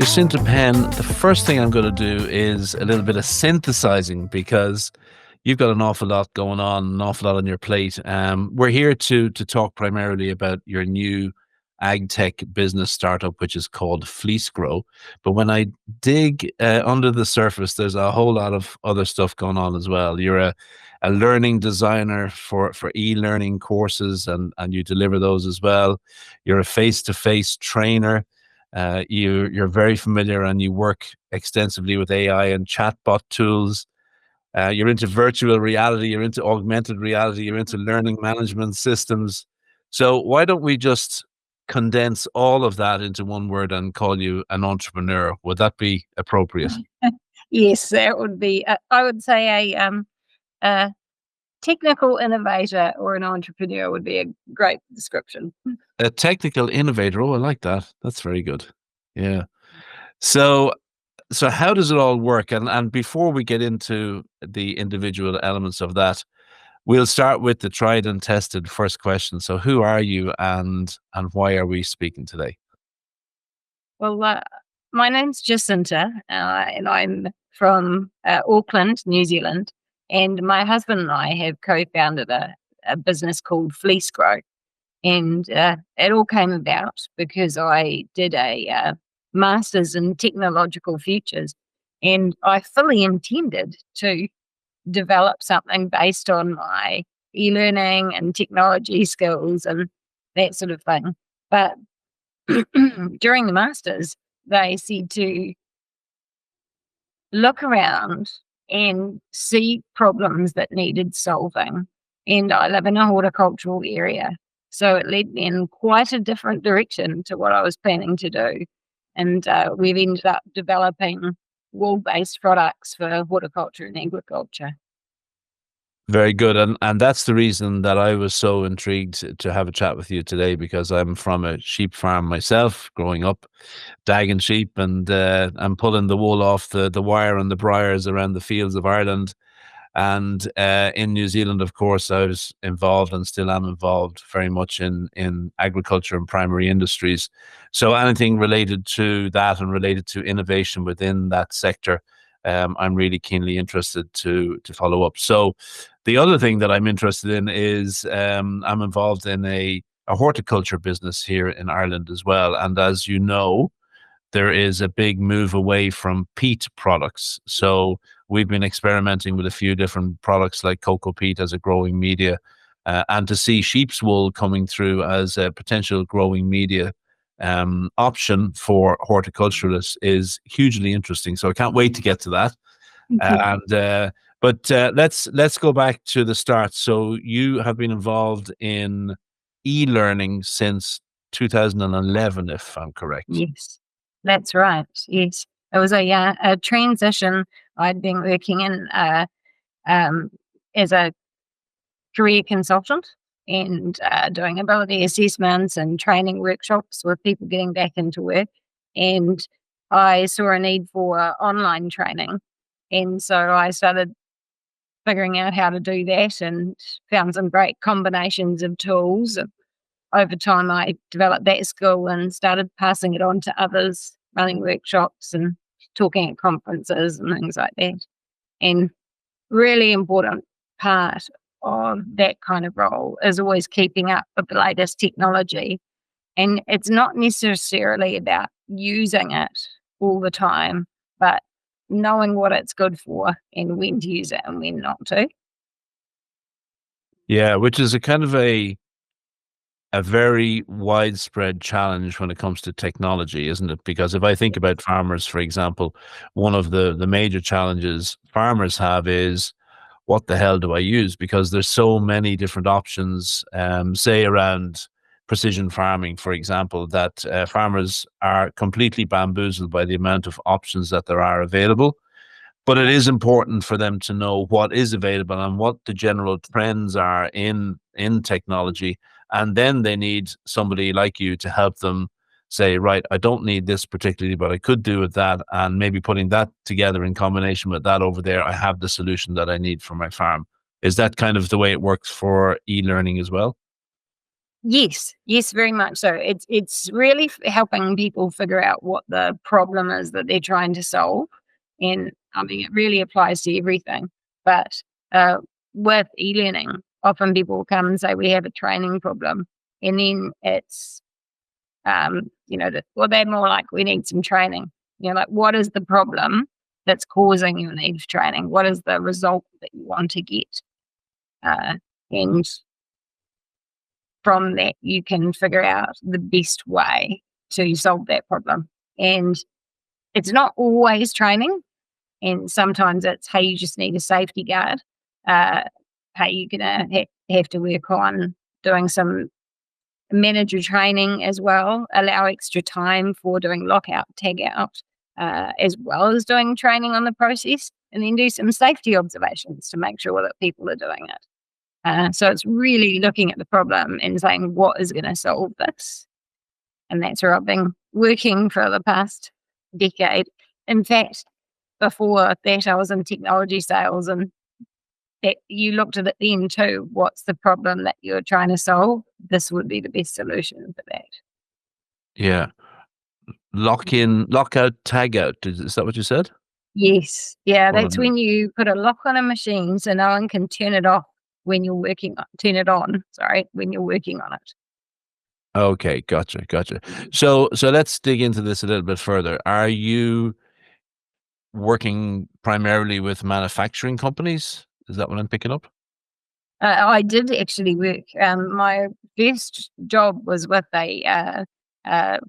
Jacinta Penn, the first thing I'm going to do is a little bit of synthesizing because you've got an awful lot going on, an awful lot on your plate. We're here to talk primarily about your new ag tech business startup, which is called Fleece Grow. But when I dig under the surface, there's a whole lot of other stuff going on as well. You're a learning designer for e-learning courses, and you deliver those as well. You're a face-to-face trainer. You're very familiar and you work extensively with AI and chatbot tools. You're into virtual reality, you're into augmented reality, you're into learning management systems. So why don't we just condense all of that into one word and call you an entrepreneur? Would that be appropriate? Yes, that would be, I would say a technical innovator or an entrepreneur would be a great description. A technical innovator. Oh, I like that. That's very good. Yeah. So how does it all work? And before we get into the individual elements of that, we'll start with the tried and tested first question. So who are you and why are we speaking today? Well, my name's Jacinta, and I'm from Auckland, New Zealand. And my husband and I have co-founded a business called Fleece Grow. And it all came about because I did a master's in technological futures, and I fully intended to develop something based on my e-learning and technology skills and that sort of thing. But during the masters, they said to look around and see problems that needed solving. And I live in a horticultural area, so it led me in quite a different direction to what I was planning to do. And we've ended up developing wool-based products for horticulture and agriculture. Very good. And that's the reason that I was so intrigued to have a chat with you today, because I'm from a sheep farm myself, growing up, dagging sheep and pulling the wool off the wire and the briars around the fields of Ireland. And in New Zealand, of course, I was involved and still am involved very much in agriculture and primary industries. So anything related to that and related to innovation within that sector, I'm really keenly interested to follow up. So the other thing that I'm interested in is I'm involved in a horticulture business here in Ireland as well. And as you know, there is a big move away from peat products. So we've been experimenting with a few different products like cocoa peat as a growing media, and to see sheep's wool coming through as a potential growing media option for horticulturalists is hugely interesting. So I can't wait to get to that. But let's go back to the start. So you have been involved in e-learning since 2011, if I'm correct. Yes, that's right. Yes, it was a transition. I'd been working in as a career consultant and doing ability assessments and training workshops with people getting back into work. And I saw a need for online training. And so I started figuring out how to do that and found some great combinations of tools. Over time, I developed that skill and started passing it on to others, running workshops and talking at conferences and things like that. And really important part of that kind of role is always keeping up with the latest technology. And it's not necessarily about using it all the time, but knowing what it's good for and when to use it and when not to. Yeah, which is a kind of a very widespread challenge when it comes to technology, isn't it? Because if I think about farmers, for example, one of the major challenges farmers have is, what the hell do I use? Because there's so many different options, say around precision farming, for example, that farmers are completely bamboozled by the amount of options that there are available. But it is important for them to know what is available and what the general trends are in technology. And then they need somebody like you to help them say, right, I don't need this particularly, but I could do with that. And maybe putting that together in combination with that over there, I have the solution that I need for my farm. Is that kind of the way it works for e-learning as well? Yes, very much so. It's really helping people figure out what the problem is that they're trying to solve, and I mean it really applies to everything. But uh, with e-learning, often people come and say we have a training problem, and then it's they're more like we need some training. Like what is the problem that's causing your need for training? What is the result that you want to get? And from that, you can figure out the best way to solve that problem. And it's not always training. And sometimes it's, hey, you just need a safety guard. Hey, you're going to have to work on doing some manager training as well, allow extra time for doing lockout, tag out, as well as doing training on the process, and then do some safety observations to make sure that people are doing it. So it's really looking at the problem and saying, what is going to solve this? And that's where I've been working for the past decade. In fact, before that, I was in technology sales, and that you looked at it then too. What's the problem that you're trying to solve? This would be the best solution for that. Yeah. Lock in, lock out, tag out. Is that what you said? Yes. Yeah, One that's when you put a lock on a machine so no one can turn it off when you're working on, turn it on, sorry, when you're working on it. Okay, gotcha. So let's dig into this a little bit further. Are you working primarily with manufacturing companies? Is that what I'm picking up? I did actually work. My first job was with a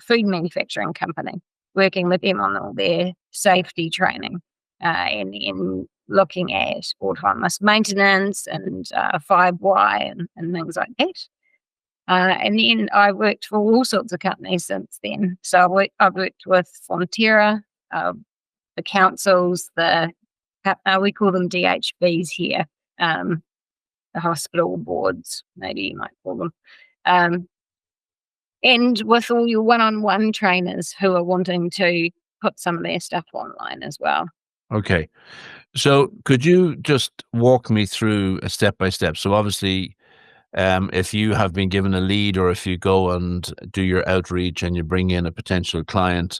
food manufacturing company, working with them on all their safety training, and in looking at autonomous maintenance and 5Y and things like that. And then I worked for all sorts of companies since then. So I've worked with Fonterra, the councils, we call them DHBs here, the hospital boards, maybe you might call them. And with all your one-on-one trainers who are wanting to put some of their stuff online as well. Okay. So could you just walk me through a step by step? So obviously, if you have been given a lead or if you go and do your outreach and you bring in a potential client,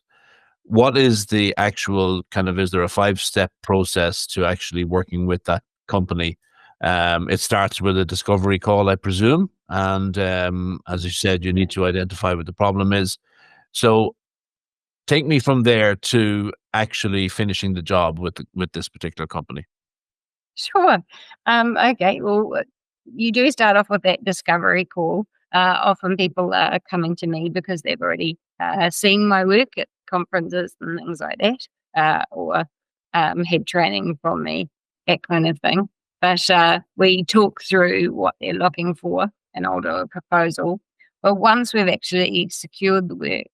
what is the actual kind of, is there a 5-step process to actually working with that company? It starts with a discovery call, I presume. And as you said, you need to identify what the problem is. So take me from there to actually finishing the job with this particular company. Sure. Okay. Well, you do start off with that discovery call. Often people are coming to me because they've already seen my work at conferences and things like that, or had training from me, that kind of thing. But we talk through what they're looking for and I'll do a proposal. But once we've actually secured the work,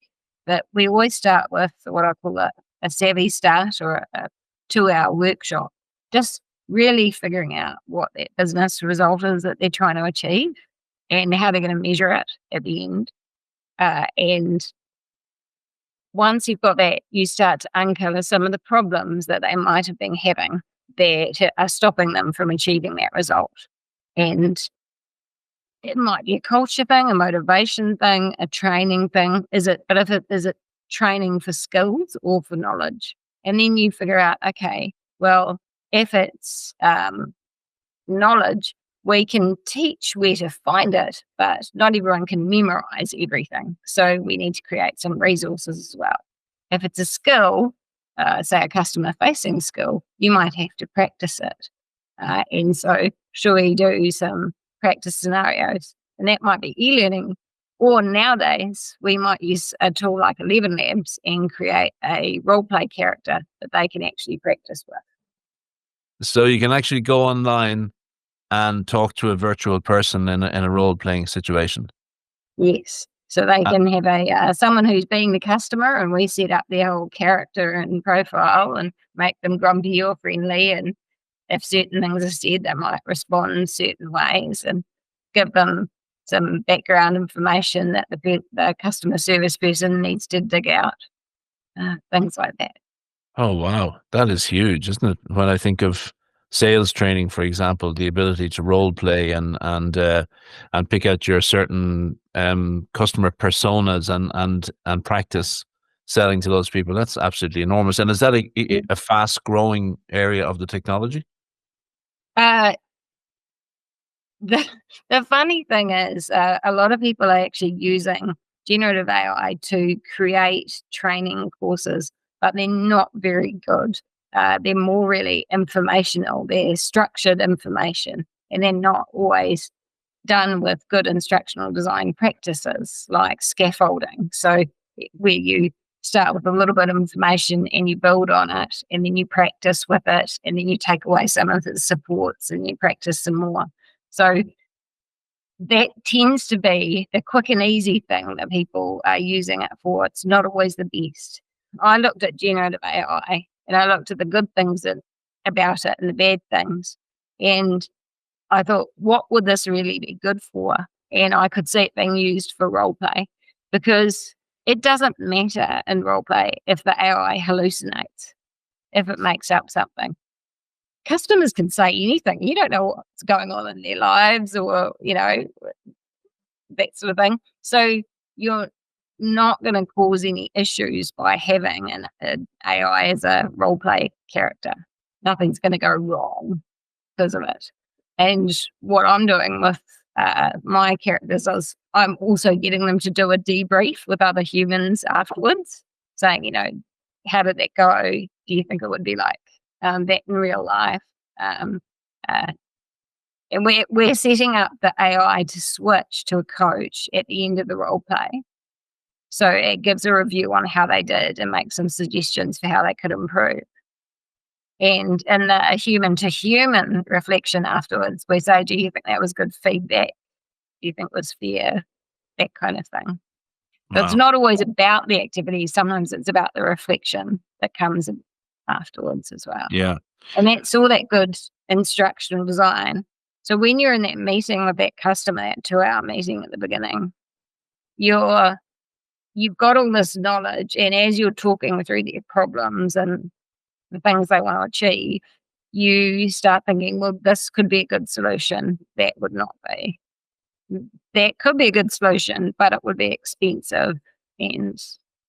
that we always start with what I call a savvy start or a 2-hour workshop, just really figuring out what that business result is that they're trying to achieve and how they're going to measure it at the end. And once you've got that, you start to uncover some of the problems that they might have been having that are stopping them from achieving that result. And it might be a culture thing, a motivation thing, a training thing. Is it training for skills or for knowledge? And then you figure out, okay, well, if it's knowledge, we can teach where to find it, but not everyone can memorize everything. So we need to create some resources as well. If it's a skill, say a customer-facing skill, you might have to practice it. And so should we do some practice scenarios? And that might be e-learning. Or nowadays, we might use a tool like 11 Labs and create a role-play character that they can actually practice with. So you can actually go online and talk to a virtual person in a role-playing situation. Yes. So they can have someone who's being the customer, and we set up their whole character and profile and make them grumpy or friendly. And if certain things are said, they might respond in certain ways and give them some background information that the customer service person needs to dig out, things like that. Oh, wow. That is huge, isn't it? When I think of sales training, for example, the ability to role play and pick out your certain customer personas and practice selling to those people. That's absolutely enormous. And is that a fast growing area of the technology? Uh, the, the funny thing is, a lot of people are actually using generative AI to create training courses, but they're not very good. They're more really informational. They're structured information, and they're not always done with good instructional design practices like scaffolding. So where you start with a little bit of information and you build on it, and then you practice with it, and then you take away some of its supports and you practice some more. So that tends to be the quick and easy thing that people are using it for. It's not always the best. I looked at generative AI and I looked at the good things about it and the bad things. And I thought, what would this really be good for? And I could see it being used for role play, because it doesn't matter in role play if the AI hallucinates, if it makes up something. Customers can say anything. You don't know what's going on in their lives, or, that sort of thing. So you're not going to cause any issues by having an AI as a role play character. Nothing's going to go wrong because of it. And what I'm doing with my characters is I'm also getting them to do a debrief with other humans afterwards, saying, how did that go? Do you think it would be like that in real life? And we're setting up the AI to switch to a coach at the end of the role play. So it gives a review on how they did and makes some suggestions for how they could improve. And in the human-to-human reflection afterwards, we say, do you think that was good feedback? Do you think it was fair? That kind of thing. So it's not always about the activity. Sometimes it's about the reflection that comes afterwards as well. Yeah. And that's all that good instructional design. So when you're in that meeting with that customer, that 2-hour meeting at the beginning, you've got all this knowledge, and as you're talking through their problems and the things they want to achieve, you start thinking, well, this could be a good solution. That would not be. That could be a good solution, but it would be expensive, and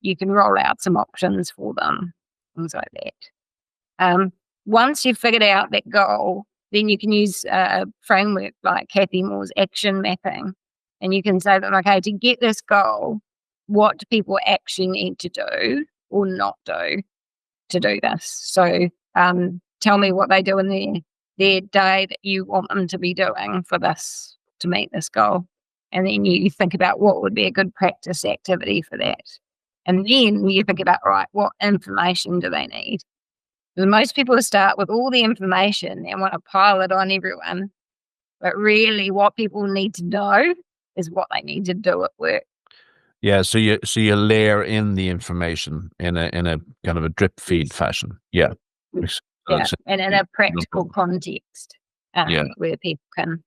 you can roll out some options for them, things like that. Once you've figured out that goal, then you can use a framework like Kathy Moore's action mapping, and you can say to them, okay, to get this goal, what do people actually need to do or not do to do this? So tell me what they do in their day that you want them to be doing for this, to meet this goal. And then you think about what would be a good practice activity for that. And then you think about, right, what information do they need? Because most people start with all the information and want to pile it on everyone. But really what people need to know is what they need to do at work. Yeah, so you layer in the information in a kind of a drip feed fashion. Yeah. Yeah, and in a practical context where people can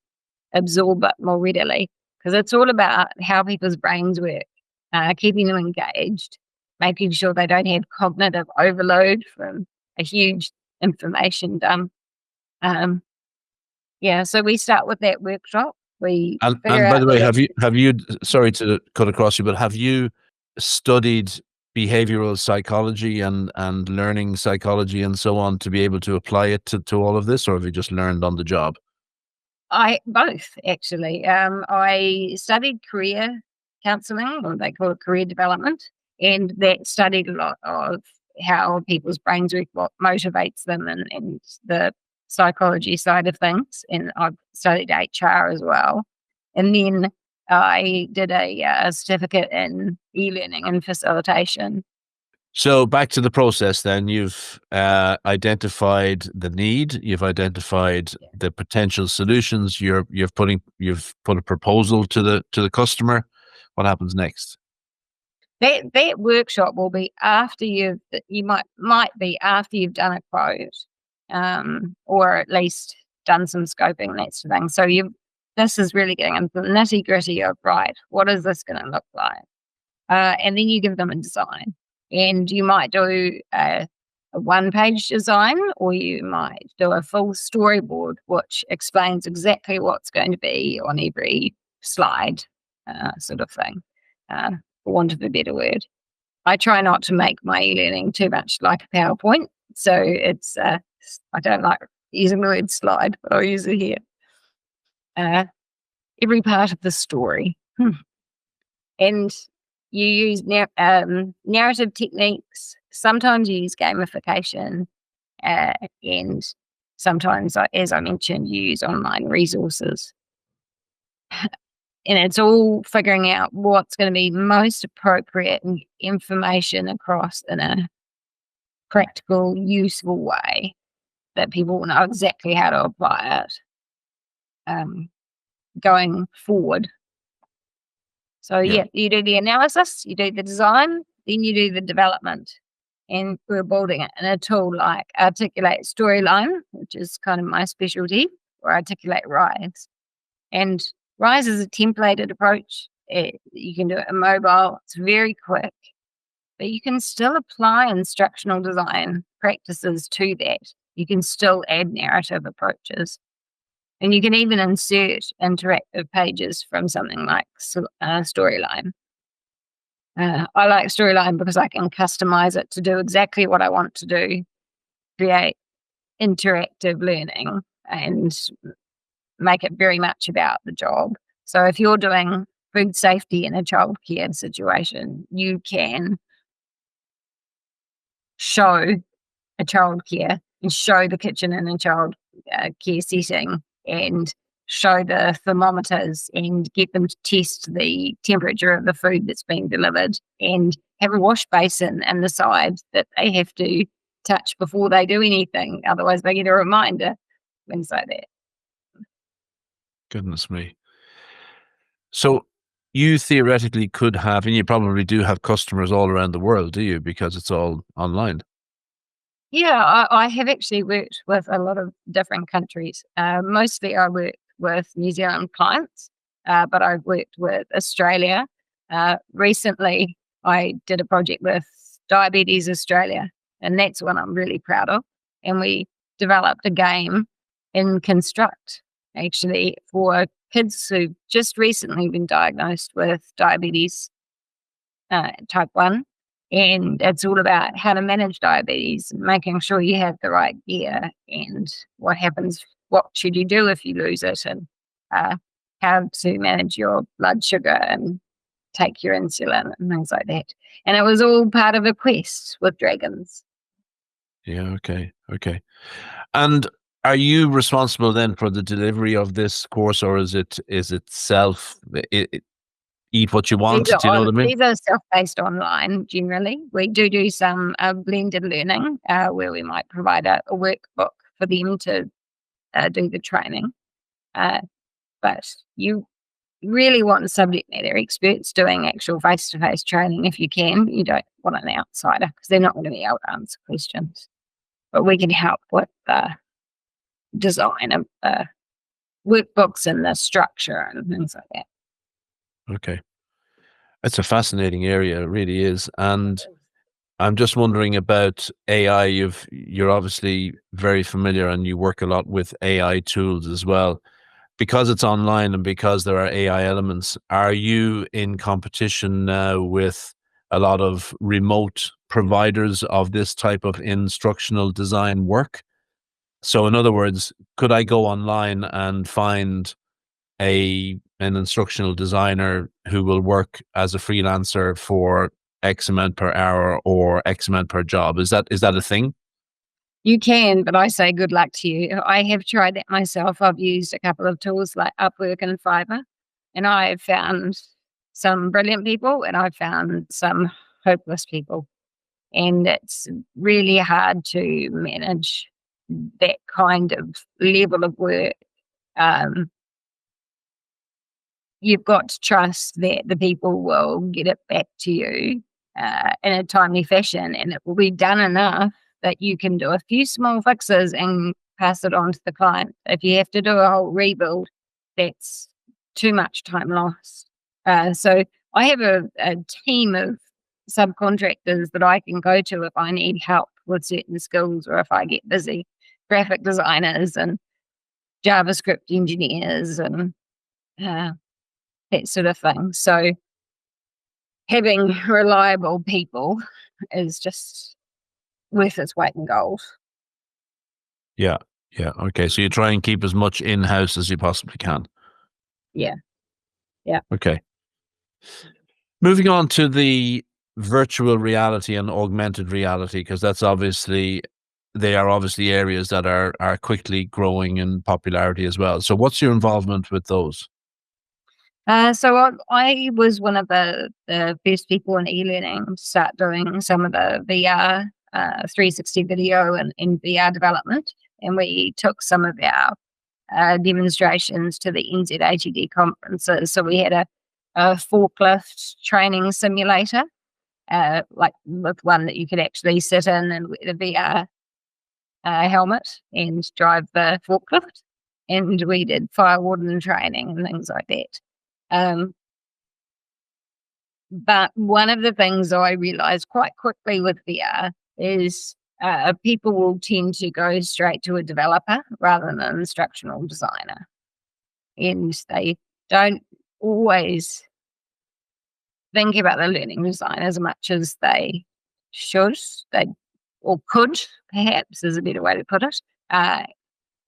absorb it more readily. Because it's all about how people's brains work, keeping them engaged, making sure they don't have cognitive overload from a huge information dump. So we start with that workshop. And by the way, have you sorry to cut across you, but have you studied behavioral psychology and learning psychology and so on to be able to apply it to all of this, or have you just learned on the job? Both, actually. I studied career counselling, or they call it career development, and that studied a lot of how people's brains work, what motivates them, and the psychology side of things. And I've studied HR as well. And then I did a certificate in e-learning and facilitation. So back to the process then, you've identified the need, you've identified the potential solutions, you've put a proposal to the customer. What happens next? That workshop will be after you might be after you've done a quote, or at least done some scoping, that sort of thing. So this is really getting into the nitty gritty of, right, what is this going to look like? And then you give them a design. And you might do a one-page design, or you might do a full storyboard which explains exactly what's going to be on every slide. sort of thing, for want of a better word. I try not to make my e-learning too much like a PowerPoint, so it's I don't like using the word slide, but I'll use it here. Every part of the story. And you use narrative techniques. Sometimes you use gamification, and sometimes, as I mentioned, you use online resources. And it's all figuring out what's going to be most appropriate information across in a practical, useful way that people will know exactly how to apply it going forward. So, Yeah. you do the analysis, you do the design, then you do the development. And we're building it in a tool like Articulate Storyline, which is kind of my specialty, or Articulate Rise. And Rise is a templated approach. You can do it in mobile. It's very quick, but you can still apply instructional design practices to that. You can still add narrative approaches. And you can even insert interactive pages from something like Storyline. I like Storyline because I can customize it to do exactly what I want to do, create interactive learning, and make it very much about the job. So if you're doing food safety in a childcare situation, you can show a childcare and show the kitchen in a child care setting and show the thermometers and get them to test the temperature of the food that's being delivered and have a wash basin in the side that they have to touch before they do anything. Otherwise they get a reminder, things like that. Goodness me. So you theoretically could have, and you probably do have customers all around the world, do you? Because it's all online. Yeah, I have actually worked with a lot of different countries. Mostly I work with New Zealand clients, but I've worked with Australia. Recently, I did a project with Diabetes Australia, and that's one I'm really proud of. And we developed a game in Construct, actually, for kids who've just recently been diagnosed with diabetes type 1. And it's all about how to manage diabetes, making sure you have the right gear and what happens, what should you do if you lose it, and how to manage your blood sugar and take your insulin and things like that. And it was all part of a quest with dragons. Yeah. Okay. Okay. And are you responsible then for the delivery of this course, or is it self eat what you want? Do you know what I mean? These are self-paced online generally. We do some blended learning where we might provide a workbook for them to do the training. But you really want subject matter experts doing actual face-to-face training if you can. You don't want an outsider because they're not going to be able to answer questions. But we can help with the design of workbooks and the structure and things like that. Okay. It's a fascinating area, it really is. And I'm just wondering about AI. You're obviously very familiar and you work a lot with AI tools as well. Because it's online and because there are AI elements, are you in competition now with a lot of remote providers of this type of instructional design work? So in other words, could I go online and find an instructional designer who will work as a freelancer for X amount per hour or X amount per job? Is that a thing? You can, but I say good luck to you. I have tried that myself. I've used a couple of tools like Upwork and Fiverr, and I've found some brilliant people and I've found some hopeless people. And it's really hard to manage that kind of level of work. Um, you've got to trust that the people will get it back to you in a timely fashion, and it will be done enough that you can do a few small fixes and pass it on to the client. If you have to do a whole rebuild, that's too much time lost. So I have a team of subcontractors that I can go to if I need help with certain skills or if I get busy. Graphic designers and JavaScript engineers and that sort of thing. So having reliable people is just worth its weight in gold. Yeah. Yeah. Okay. So you try and keep as much in-house as you possibly can. Yeah. Yeah. Okay. Moving on to the virtual reality and augmented reality, because they are obviously areas that are quickly growing in popularity as well. So what's your involvement with those? So I was one of the first people in e-learning to start doing some of the VR 360 video and VR development. And we took some of our demonstrations to the NZATD conferences. So we had a forklift training simulator, like with one that you could actually sit in and wear the VR helmet and drive the forklift. And we did fire warden training and things like that. But one of the things I realized quite quickly with VR is people will tend to go straight to a developer rather than an instructional designer. And they don't always think about the learning design as much as they should, they or could, perhaps is a better way to put it.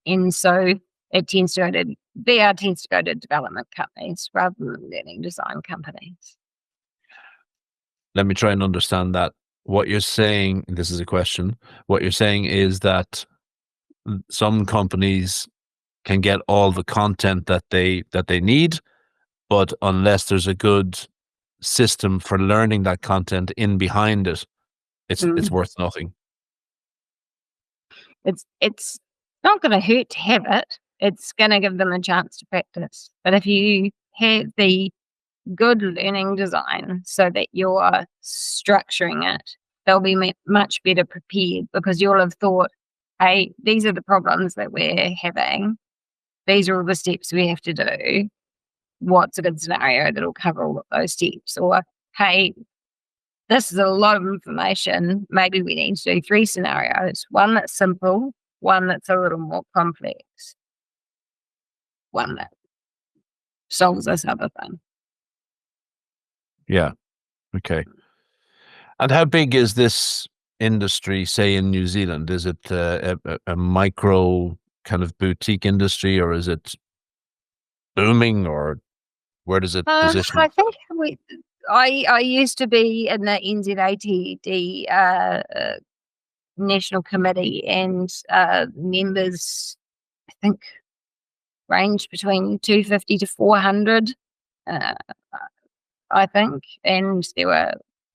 And so it tends to go to VR tends to go to development companies rather than learning design companies. Let me try and understand that. What you're saying, this is a question, what you're saying is that some companies can get all the content that they need, but unless there's a good system for learning that content in behind it, it's Mm. worth nothing. It's not going to hurt to have it. It's going to give them a chance to practice. But if you have the good learning design so that you're structuring it, they'll be much better prepared because you'll have thought, hey, these are the problems that we're having. These are all the steps we have to do. What's a good scenario that'll cover all of those steps? Or, hey, this is a lot of information. Maybe we need to do 3 scenarios. One that's simple, one that's a little more complex, one that solves this other thing. Yeah. Okay. And how big is this industry, say in New Zealand? Is it a micro kind of boutique industry, or is it booming, or where does it position? I think I used to be in the NZATD National Committee, and members, I think, ranged between 250 to 400, uh, I think. And there were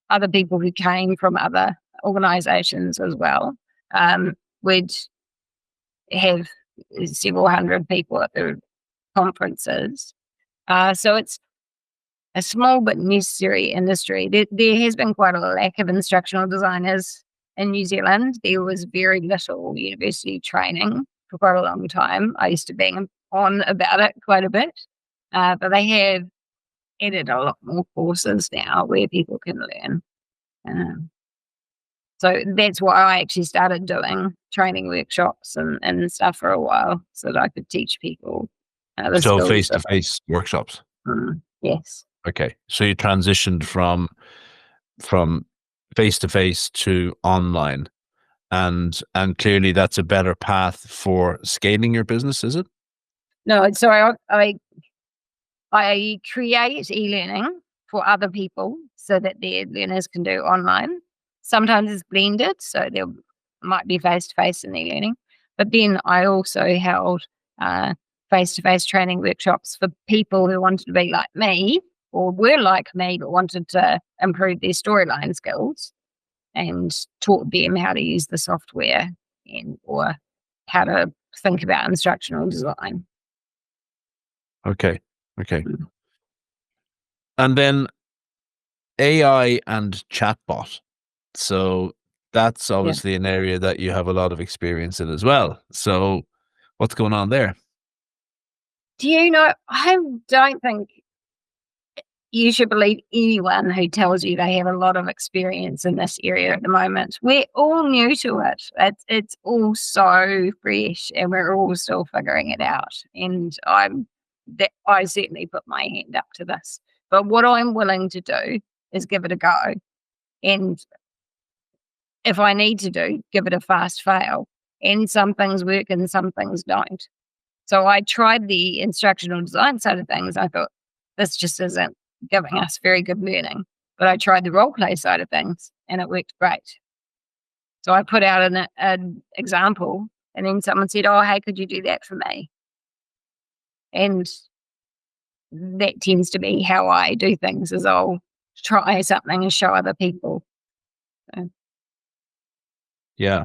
other people who came from other organisations as well. We'd have several hundred people at the conferences. So it's a small but necessary industry. There has been quite a lack of instructional designers in New Zealand. There was very little university training for quite a long time. I used to bang on about it quite a bit, but they have added a lot more courses now where people can learn. So that's why I actually started doing training workshops and stuff for a while so that I could teach people the So skills. face-to-face workshops. Yes. Okay. So you transitioned from face-to-face to online, and clearly that's a better path for scaling your business, is it? No, so I create e-learning for other people so that their learners can do online. Sometimes it's blended, so there might be face-to-face in e-learning. But then I also held face-to-face training workshops for people who wanted to be like me or were like me but wanted to improve their storyline skills, and taught them how to use the software or how to think about instructional design. Okay. Okay. And then AI and chatbot. So that's Yeah. obviously an area that you have a lot of experience in as well. So what's going on there? Do you know, I don't think you should believe anyone who tells you they have a lot of experience in this area at the moment. We're all new to it. It's all so fresh and we're all still figuring it out. And I'm that I certainly put my hand up to this. But what I'm willing to do is give it a go. And if I need to give it a fast fail. And some things work and some things don't. So I tried the instructional design side of things. I thought, this just isn't giving us very good learning. But I tried the role play side of things and it worked great. So I put out an example and then someone said, oh, hey, could you do that for me? And that tends to be how I do things, is I'll try something and show other people. So, Yeah.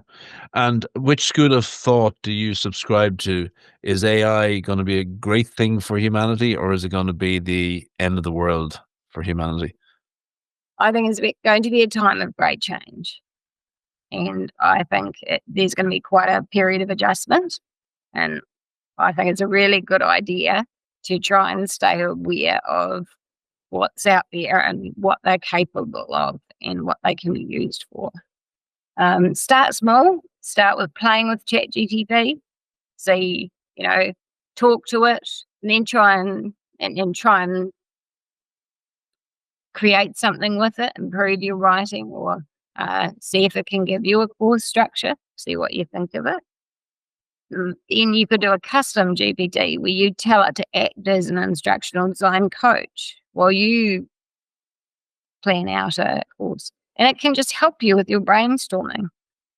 And which school of thought do you subscribe to? Is AI going to be a great thing for humanity, or is it going to be the end of the world for humanity? I think it's going to be a time of great change. And I think there's going to be quite a period of adjustment. And I think it's a really good idea to try and stay aware of what's out there and what they're capable of and what they can be used for. Start small. Start with playing with ChatGPT. See, talk to it, and then try and create something with it, improve your writing, or see if it can give you a course structure. See what you think of it. Then you could do a custom GPT where you tell it to act as an instructional design coach while you plan out a course. And it can just help you with your brainstorming.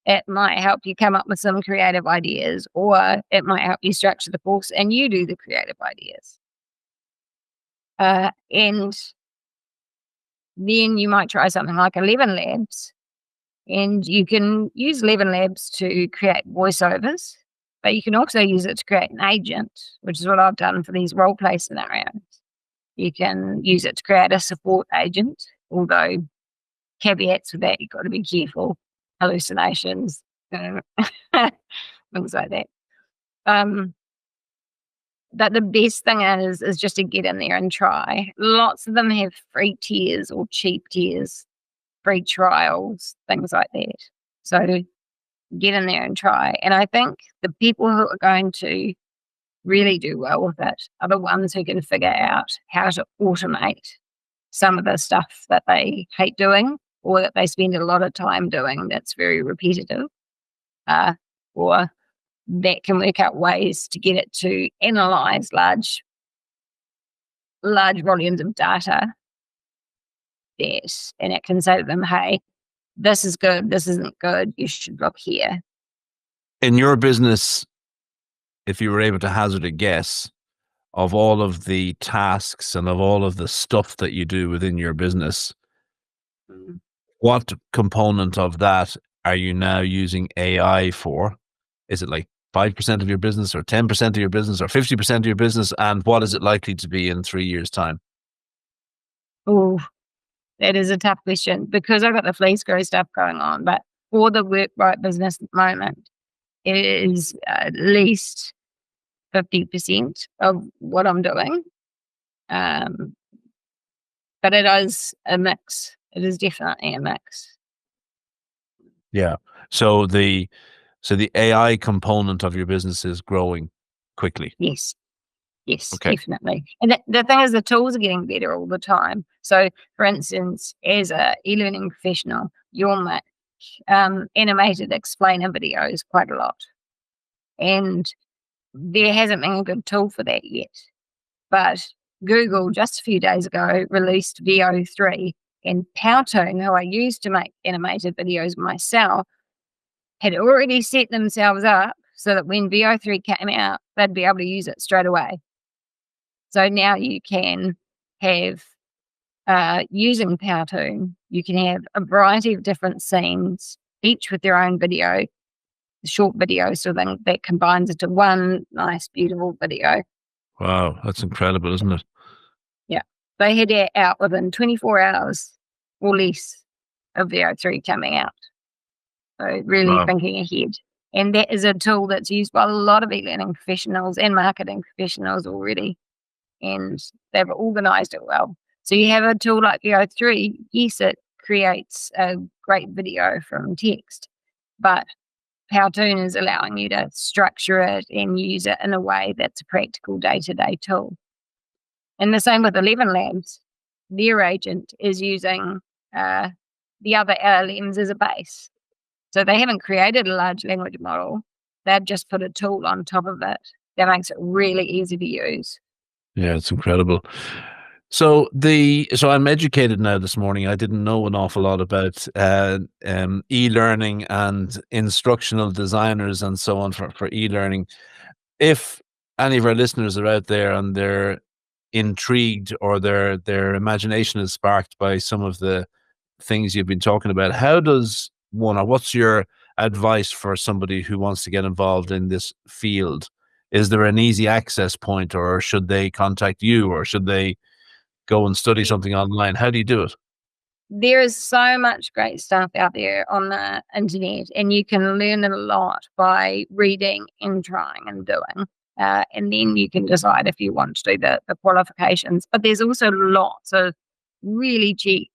It might help you come up with some creative ideas, or it might help you structure the course and you do the creative ideas. And then you might try something like 11 Labs, and you can use 11 Labs to create voiceovers, but you can also use it to create an agent, which is what I've done for these role play scenarios. You can use it to create a support agent, although caveats with that, you've got to be careful. Hallucinations, things like that. But the best thing is just to get in there and try. Lots of them have free tiers or cheap tiers, free trials, things like that. So get in there and try. And I think the people who are going to really do well with it are the ones who can figure out how to automate some of the stuff that they hate doing, or that they spend a lot of time doing that's very repetitive, or that can work out ways to get it to analyze large volumes of data. Yes, and it can say to them, hey, this is good, this isn't good, you should look here. In your business, if you were able to hazard a guess of all of the tasks and of all of the stuff that you do within your business, what component of that are you now using AI for? Is it like 5% of your business, or 10% of your business, or 50% of your business? And what is it likely to be in 3 years' time? Oh, that is a tough question, because I've got the fleece grow stuff going on. But for the work right business at the moment, it is at least 50% of what I'm doing. But it is a mix. It is definitely a mix. Yeah. So the AI component of your business is growing quickly. Yes. Yes, Okay. definitely. And the thing is, the tools are getting better all the time. So, for instance, as a e-learning professional, you'll make animated explainer videos quite a lot. And there hasn't been a good tool for that yet. But Google, just a few days ago, released VO3, and Powtoon, who I used to make animated videos myself, had already set themselves up so that when VO3 came out, they'd be able to use it straight away. So now you can have, using Powtoon, you can have a variety of different scenes, each with their own video, short video, so then that combines into one nice, beautiful video. Wow, that's incredible, isn't it? Yeah. They had it out within 24 hours or less of VO3 coming out. So really thinking ahead. And that is a tool that's used by a lot of e-learning professionals and marketing professionals already. And they've organized it well. So you have a tool like VO3, yes, it creates a great video from text, but Powtoon is allowing you to structure it and use it in a way that's a practical day-to-day tool. And the same with 11 Labs. Their agent is using the other LLMs as a base. So they haven't created a large language model. They've just put a tool on top of it that makes it really easy to use. Yeah, it's incredible. So I'm educated now this morning. I didn't know an awful lot about e-learning and instructional designers and so on for e-learning. If any of our listeners are out there and they're intrigued or their imagination is sparked by some of the things you've been talking about, how does one, or what's your advice for somebody who wants to get involved in this field? Is there an easy access point, or should they contact you, or should they go and study something online? How do you do it? There is so much great stuff out there on the internet, and you can learn a lot by reading and trying and doing. And then you can decide if you want to do the qualifications. But there's also lots of really cheap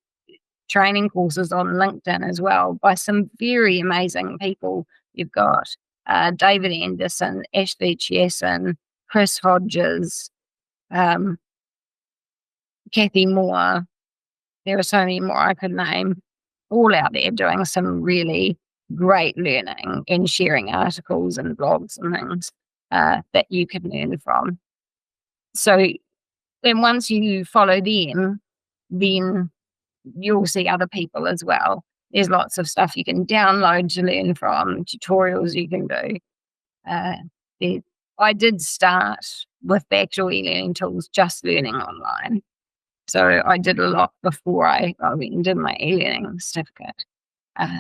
training courses on LinkedIn as well by some very amazing people. You've got David Anderson, Ashley Chesson, Chris Hodges, Kathy Moore. There are so many more I could name, all out there doing some really great learning and sharing articles and blogs and things that you can learn from. So then once you follow them, then you'll see other people as well. There's lots of stuff you can download to learn from, tutorials you can do. I did start with the actual e-learning tools just learning online. So I did a lot before I went and did my e-learning certificate.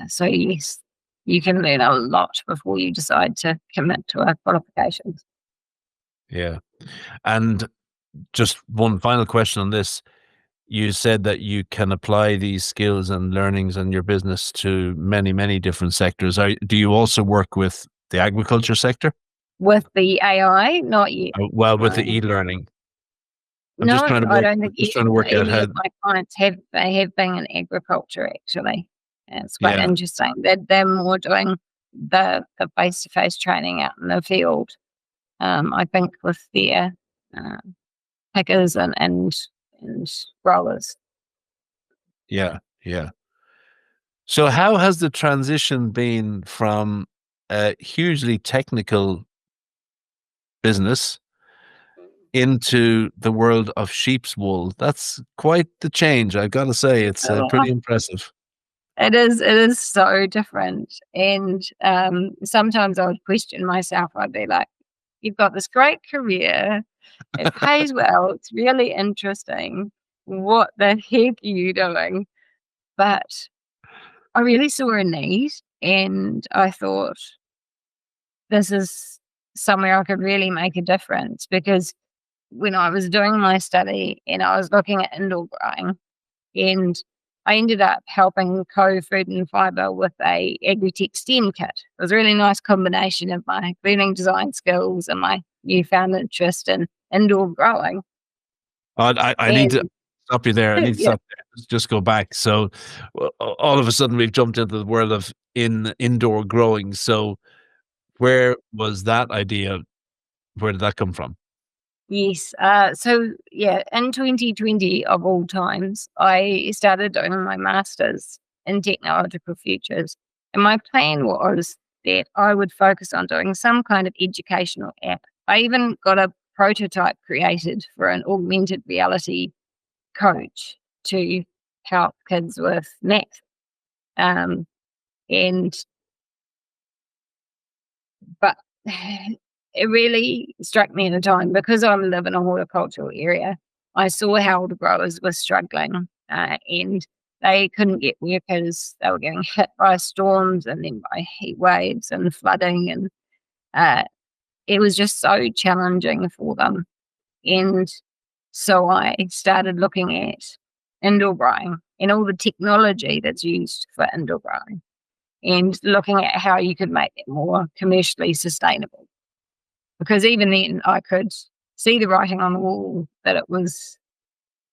So yes, you can learn a lot before you decide to commit to a qualification. Yeah. And just one final question on this. You said that you can apply these skills and learnings in your business to many, many different sectors. Do you also work with the agriculture sector? With the AI, not yet. Well, with the e-learning. I don't think any how. of my clients have been in agriculture actually. It's quite Yeah. interesting. They're more doing the face-to-face training out in the field. I think with their pickers and growers. Yeah. Yeah. So how has the transition been from a hugely technical business into the world of sheep's wool? That's quite the change, I've got to say. It's pretty impressive. It is so different. And sometimes I would question myself. I'd be like, you've got this great career. It pays well. It's really interesting. What the heck are you doing? But I really saw a need, and I thought this is somewhere I could really make a difference, because when I was doing my study and I was looking at indoor growing, and I ended up helping Co-Food and Fibre with a agri-tech STEM kit. It was a really nice combination of my learning design skills and my newfound interest in indoor growing. I need to stop you there. I need to Yeah. stop there. Just go back. So all of a sudden we've jumped into the world of indoor growing. So where was that idea? Where did that come from? Yes. In 2020 of all times, I started doing my master's in technological futures. And my plan was that I would focus on doing some kind of educational app. I even got a prototype created for an augmented reality coach to help kids with math. And but it really struck me at a time, because I live in a horticultural area. I saw how the growers were struggling, and they couldn't get workers. They were getting hit by storms and then by heat waves and flooding, and it was just so challenging for them. And so I started looking at indoor growing and all the technology that's used for indoor growing, and looking at how you could make it more commercially sustainable. Because even then I could see the writing on the wall that it was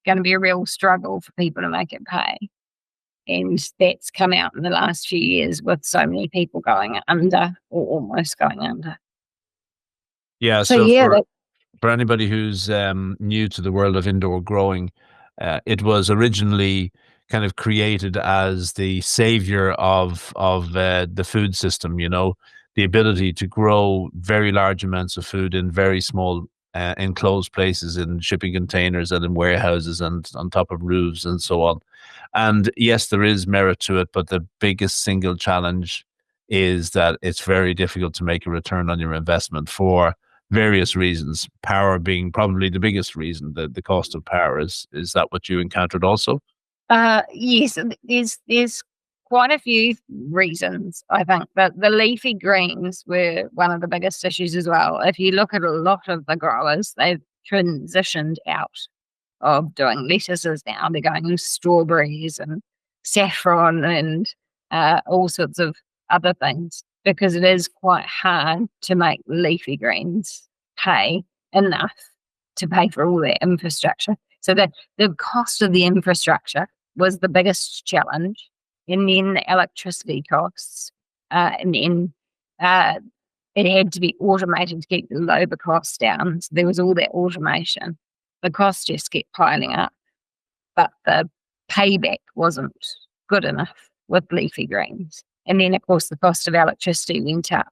going to be a real struggle for people to make it pay. And that's come out in the last few years with so many people going under, or almost going under. Yeah. So yeah, for anybody who's new to the world of indoor growing, it was originally kind of created as the savior of the food system. You know, the ability to grow very large amounts of food in very small enclosed places in shipping containers and in warehouses and on top of roofs and so on. And yes, there is merit to it, but the biggest single challenge is that it's very difficult to make a return on your investment for various reasons. Power being probably the biggest reason. The cost of power is that what you encountered also? Yes, there's quite a few reasons. I think that the leafy greens were one of the biggest issues as well. If you look at a lot of the growers, they've transitioned out of doing lettuces now. They're going into strawberries and saffron and all sorts of other things because it is quite hard to make leafy greens pay enough to pay for all their infrastructure. So the cost of the infrastructure was the biggest challenge, and then the electricity costs, and then it had to be automated to keep the labour costs down. So there was all that automation. The costs just kept piling up, but the payback wasn't good enough with leafy greens. And then, of course, the cost of electricity went up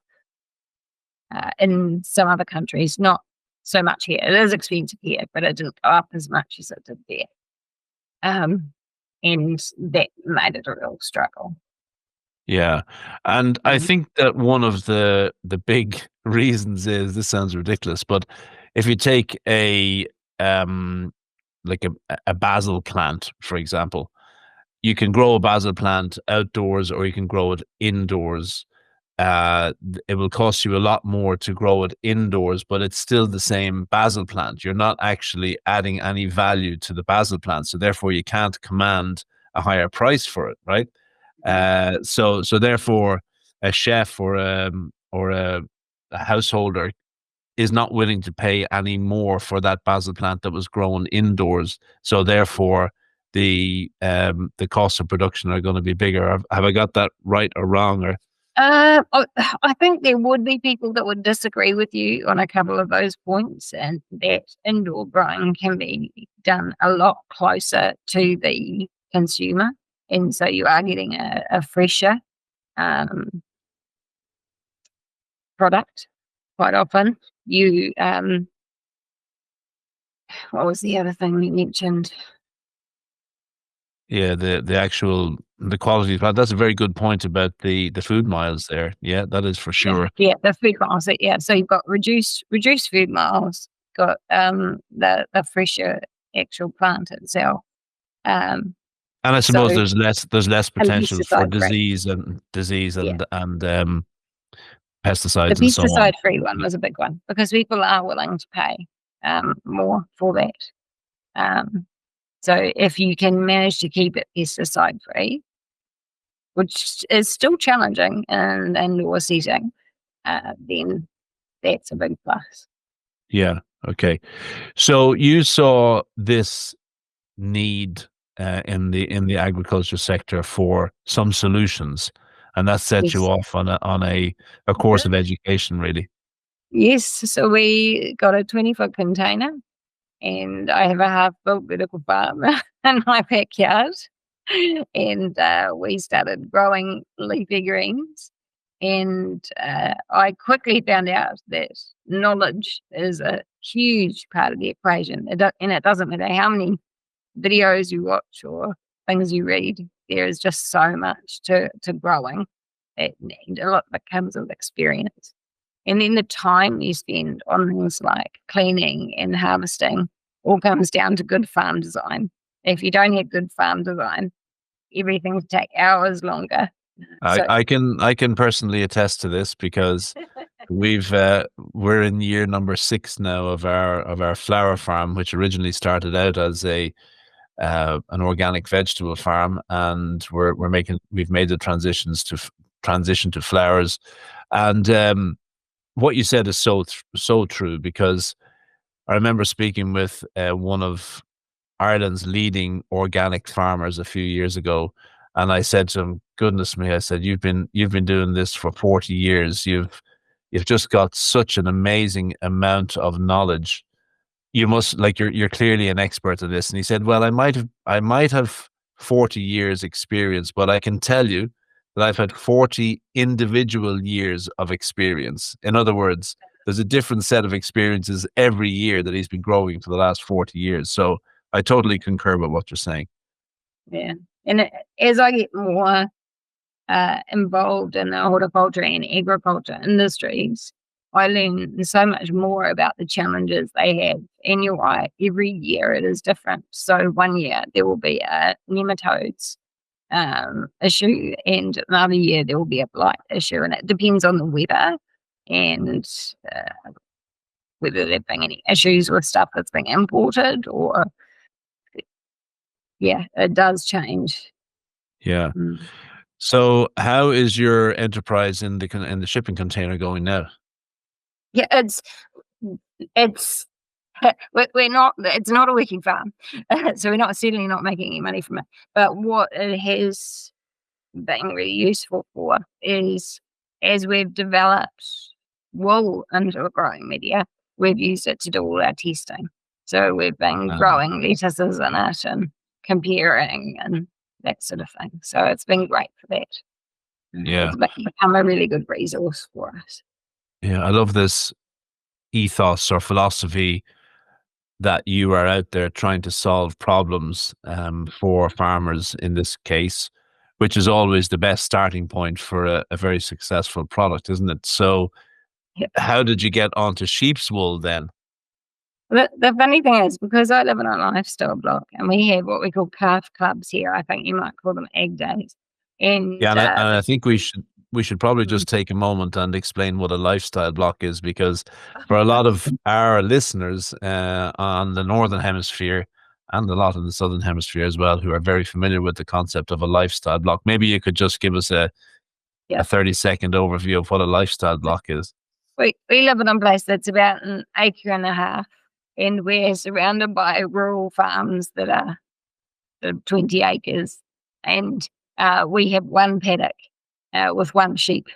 in some other countries, not so much here. It is expensive here, but it didn't go up as much as it did there. And that made it a real struggle. Yeah. And I think that one of the big reasons is, this sounds ridiculous, but if you take a like a basil plant, for example, you can grow a basil plant outdoors or you can grow it indoors. It will cost you a lot more to grow it indoors, but it's still the same basil plant. You're not actually adding any value to the basil plant, so therefore you can't command a higher price for it, right? So therefore, a chef or a householder is not willing to pay any more for that basil plant that was grown indoors. So therefore, the costs of production are going to be bigger. Have I got that right or wrong? Or I think there would be people that would disagree with you on a couple of those points, and that indoor growing can be done a lot closer to the consumer, and so you are getting a fresher product quite often. You what was the other thing you mentioned? yeah, the quality of plant. That's a very good point about the food miles there. Yeah, that is for sure. Yeah, the food miles. Yeah, so you've got reduced food miles. Got the fresher actual plant itself. And I So suppose there's less a potential for pesticide free. disease Yeah, and the pesticides and so on. pesticide free one was a big one because people are willing to pay more for that. So if you can manage to keep it pesticide free, which is still challenging in indoor setting, then that's a big plus. Yeah. Okay. So you saw this need in the agriculture sector for some solutions, and that set you Yes. off on a course of education, really. Yes, so we got a 20-foot container, and I have a half-built vertical farm in my backyard, and we started growing leafy greens, and I quickly found out that knowledge is a huge part of the equation, and it doesn't matter how many videos you watch or things you read, there is just so much to growing, and a lot of it comes with experience. And then the time you spend on things like cleaning and harvesting all comes down to good farm design. If you don't have good farm design, everything will take hours longer. So I can personally attest to this because we're in year number 6 now of our flower farm, which originally started out as an organic vegetable farm, and we've made the transition to flowers. And what you said is so true, because I remember speaking with one of Ireland's leading organic farmers a few years ago, and I said to him, "Goodness me," I said, "You've been doing this for 40 years. You've just got such an amazing amount of knowledge you must like you're clearly an expert in this. And he said, well, I might have 40 years experience, but I can tell you that I've had 40 individual years of experience. In other words, there's a different set of experiences every year that he's been growing for the last 40 years. So I totally concur with what you're saying. Yeah. And as I get more involved in the horticulture and agriculture industries, I learn so much more about the challenges they have. And you're right, every year it is different. So one year there will be a nematodes issue, and another year there will be a blight issue, and it depends on the weather and whether there being any issues with stuff that's being imported, or yeah, it does change. Yeah. Mm. So how is your enterprise in the shipping container going now? Yeah, it's we're not, it's not a working farm, so we're not, certainly not making any money from it. But what it has been really useful for is, as we've developed wool into a growing media, we've used it to do all our testing. So we've been Um, growing lettuces in it and comparing and that sort of thing. So it's been great for that. yeah. It's become a really good resource for us. Yeah. I love this ethos or philosophy that you are out there trying to solve problems for farmers in this case, which is always the best starting point for a very successful product, isn't it? So, Yeah. how did you get onto sheep's wool then? The funny thing is, because I live in a lifestyle block and we have what we call calf clubs here, I think you might call them egg days. Yeah, And and I think we should probably mm, just take a moment and explain what a lifestyle block is, because for a lot of our listeners on the northern hemisphere and a lot in the southern hemisphere as well, who are very familiar with the concept of a lifestyle block, maybe you could just give us a yeah, 30-second overview of what a lifestyle block is. we live in a place that's about an acre and a half, and we're surrounded by rural farms that are 20 acres, and we have one paddock with one sheep.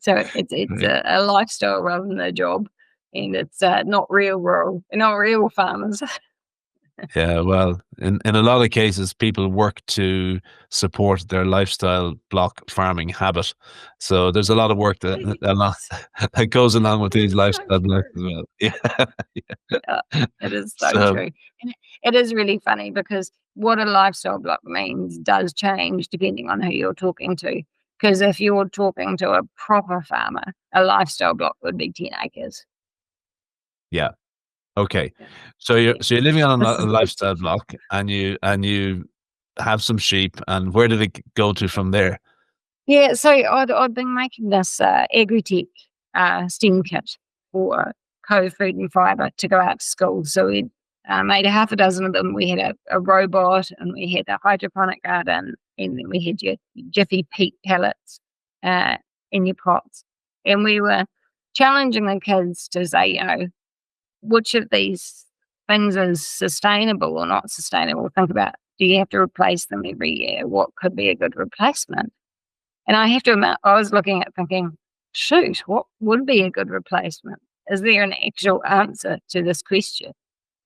So it's Right. a lifestyle rather than a job, and it's not real rural, not real farmers. Yeah, well, in a lot of cases, people work to support their lifestyle block farming habit. So there's a lot of work Yes. that goes along with It these is so lifestyle blocks as true. well. Yeah. Yeah, it is so So true. And it is really funny because what a lifestyle block means does change depending on who you're talking to. Because if you're talking to a proper farmer, a lifestyle block would be 10 acres. yeah, okay. Yeah. So you're Yeah. you're living on This a is a big lifestyle difference. block, and you have some sheep, and where did it go to from there? Yeah, so I'd been making this agri-tech STEM kit for co-food and fibre to go out to school. So we made a half a dozen of them. We had a robot, and we had a hydroponic garden, and then we had your Jiffy peat pellets uh, in your pots. And we were challenging the kids to say, which of these things is sustainable or not sustainable. Think about, do you have to replace them every year? What could be a good replacement? And I have to admit, I was looking at thinking, shoot, what would be a good replacement? Is there an actual answer to this question?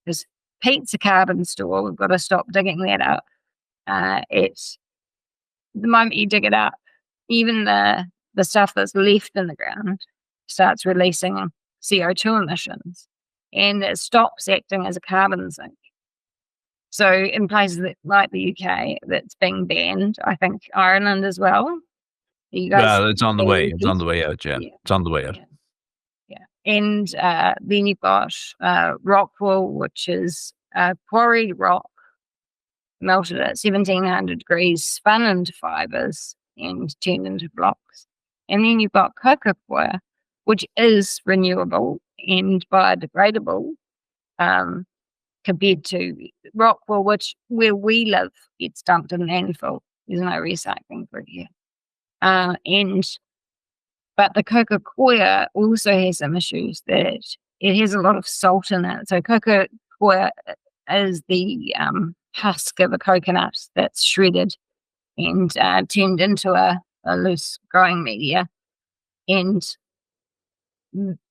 Because peat's a carbon store. We've got to stop digging that up. It's the moment you dig it up, even the stuff that's left in the ground starts releasing CO2 emissions, and it stops acting as a carbon sink. So in places like the UK, that's being banned. I think Ireland as well. You guys Well, it's on the way. ban It's peat? on the way out. Yeah, Yeah, it's on the way out. yeah, yeah. And then you've got rock wool, which is quarried rock melted at 1700 degrees, spun into fibres and turned into blocks. And then you've got cocoa coir, which is renewable and biodegradable, um, compared to rock wool, which where we live gets dumped in landfill. There's no recycling for it here. And But the cocoa coir also has some issues, that it has a lot of salt in it. So cocoa coir is the husk of a coconut that's shredded and turned into a loose growing media. And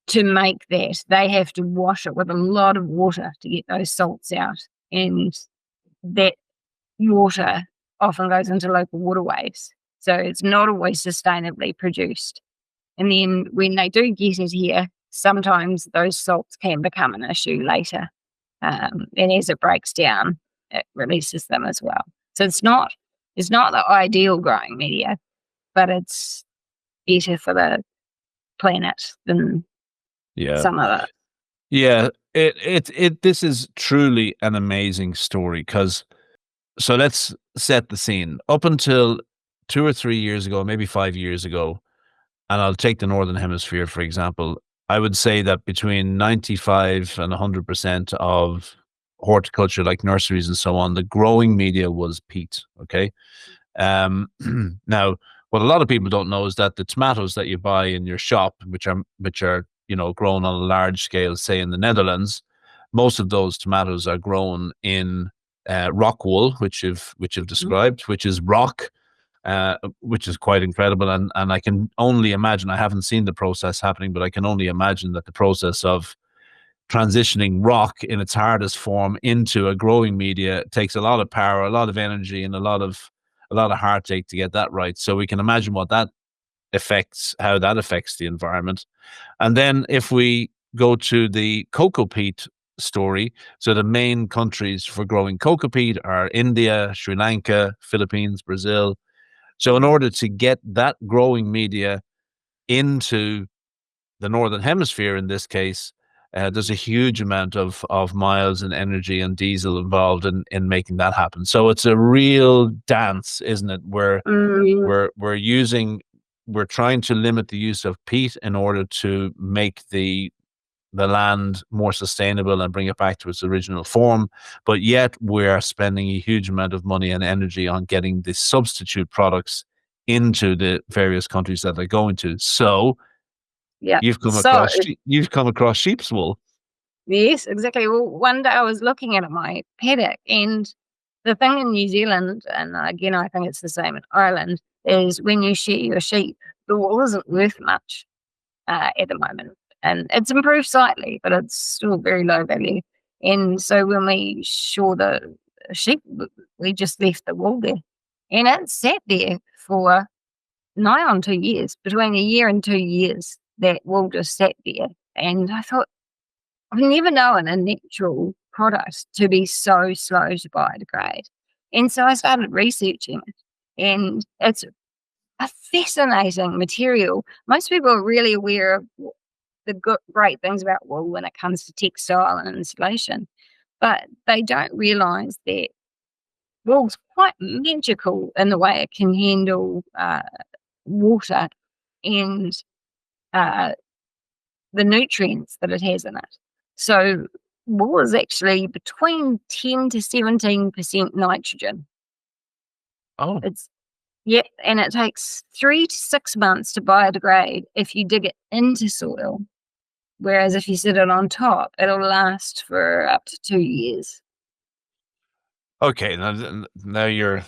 to make that, they have to wash it with a lot of water to get those salts out, and that water often goes into local waterways. So it's not always sustainably produced. And then when they do get it here, sometimes those salts can become an issue later. And as it breaks down, it releases them as well. So it's not the ideal growing media, but it's better for the planet than Yeah. some of it. Yeah. This is truly an amazing story because so let's set the scene. Up until 2 or 3 years ago, maybe 5 years ago, and I'll take the Northern Hemisphere, for example, I would say that between 95 and 100% of horticulture, like nurseries and so on, the growing media was peat. Okay. Um, now, what a lot of people don't know is that the tomatoes that you buy in your shop, which are grown on a large scale, say in the Netherlands, most of those tomatoes are grown in rock wool, which you've Mhm. described, which is rock, which is quite incredible. And I can only imagine. I haven't seen the process happening, but I can only imagine that the process of transitioning rock in its hardest form into a growing media takes a lot of power, a lot of energy, and a lot of heartache to get that right. So we can imagine how that affects the environment. And then if we go to the cocoa peat story, so the main countries for growing cocoa peat are India, Sri Lanka, Philippines, Brazil. So in order to get that growing media into the northern hemisphere, in this case, there's a huge amount of miles and energy and diesel involved in making that happen. So it's a real dance, isn't it? Where Mm, we're trying to limit the use of peat in order to make the land more sustainable and bring it back to its original form. But yet we're spending a huge amount of money and energy on getting the substitute products into the various countries that they're going to. So yeah. you've come So across you've come across sheep's wool. yes, exactly. Well, one day I was looking at my paddock, and the thing in New Zealand, and again, I think it's the same in Ireland, is when you shear your sheep, the wool isn't worth much at the moment. And it's improved slightly, but it's still very low value. And so when we shore the sheep, we just left the wool there. And it sat there for nigh on 2 years, between a year and 2 years, that wool just sat there. And I thought, I've never known a natural product to be so slow to biodegrade. And so I started researching it, and it's a fascinating material. Most people are really aware of the great things about wool when it comes to textile and insulation, but they don't realise that wool's quite magical in the way it can handle water and uh, the nutrients that it has in it. So wool is actually between 10 to 17% nitrogen. Oh, It's yeah, and it takes 3 to 6 months to biodegrade if you dig it into soil. Whereas if you sit it on top, it'll last for up to 2 years. okay. Now you're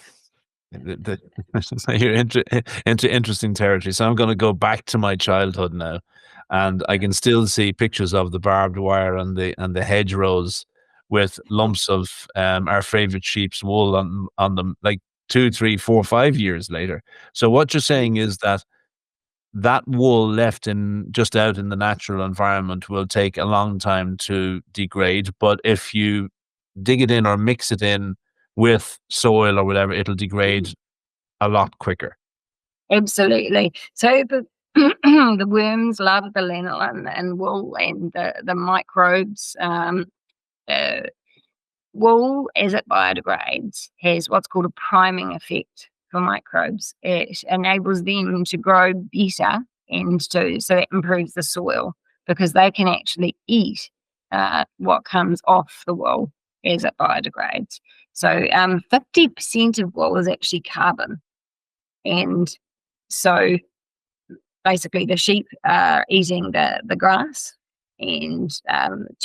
into interesting territory. So I'm going to go back to my childhood now, and I can still see pictures of the barbed wire and the hedgerows with lumps of our favorite sheep's wool on them, like 2, 3, 4, 5 years later. So what you're saying is that that wool left in just out in the natural environment will take a long time to degrade, but if you dig it in or mix it in with soil or whatever, it'll degrade a lot quicker. Absolutely. So the the worms love the lanolin and wool and the microbes. Uh, Wool, as it biodegrades, has what's called a priming effect for microbes. It enables them to grow better, and so that improves the soil because they can actually eat what comes off the wool as it biodegrades. So 50% of wool is actually carbon, and so basically the sheep are eating the grass and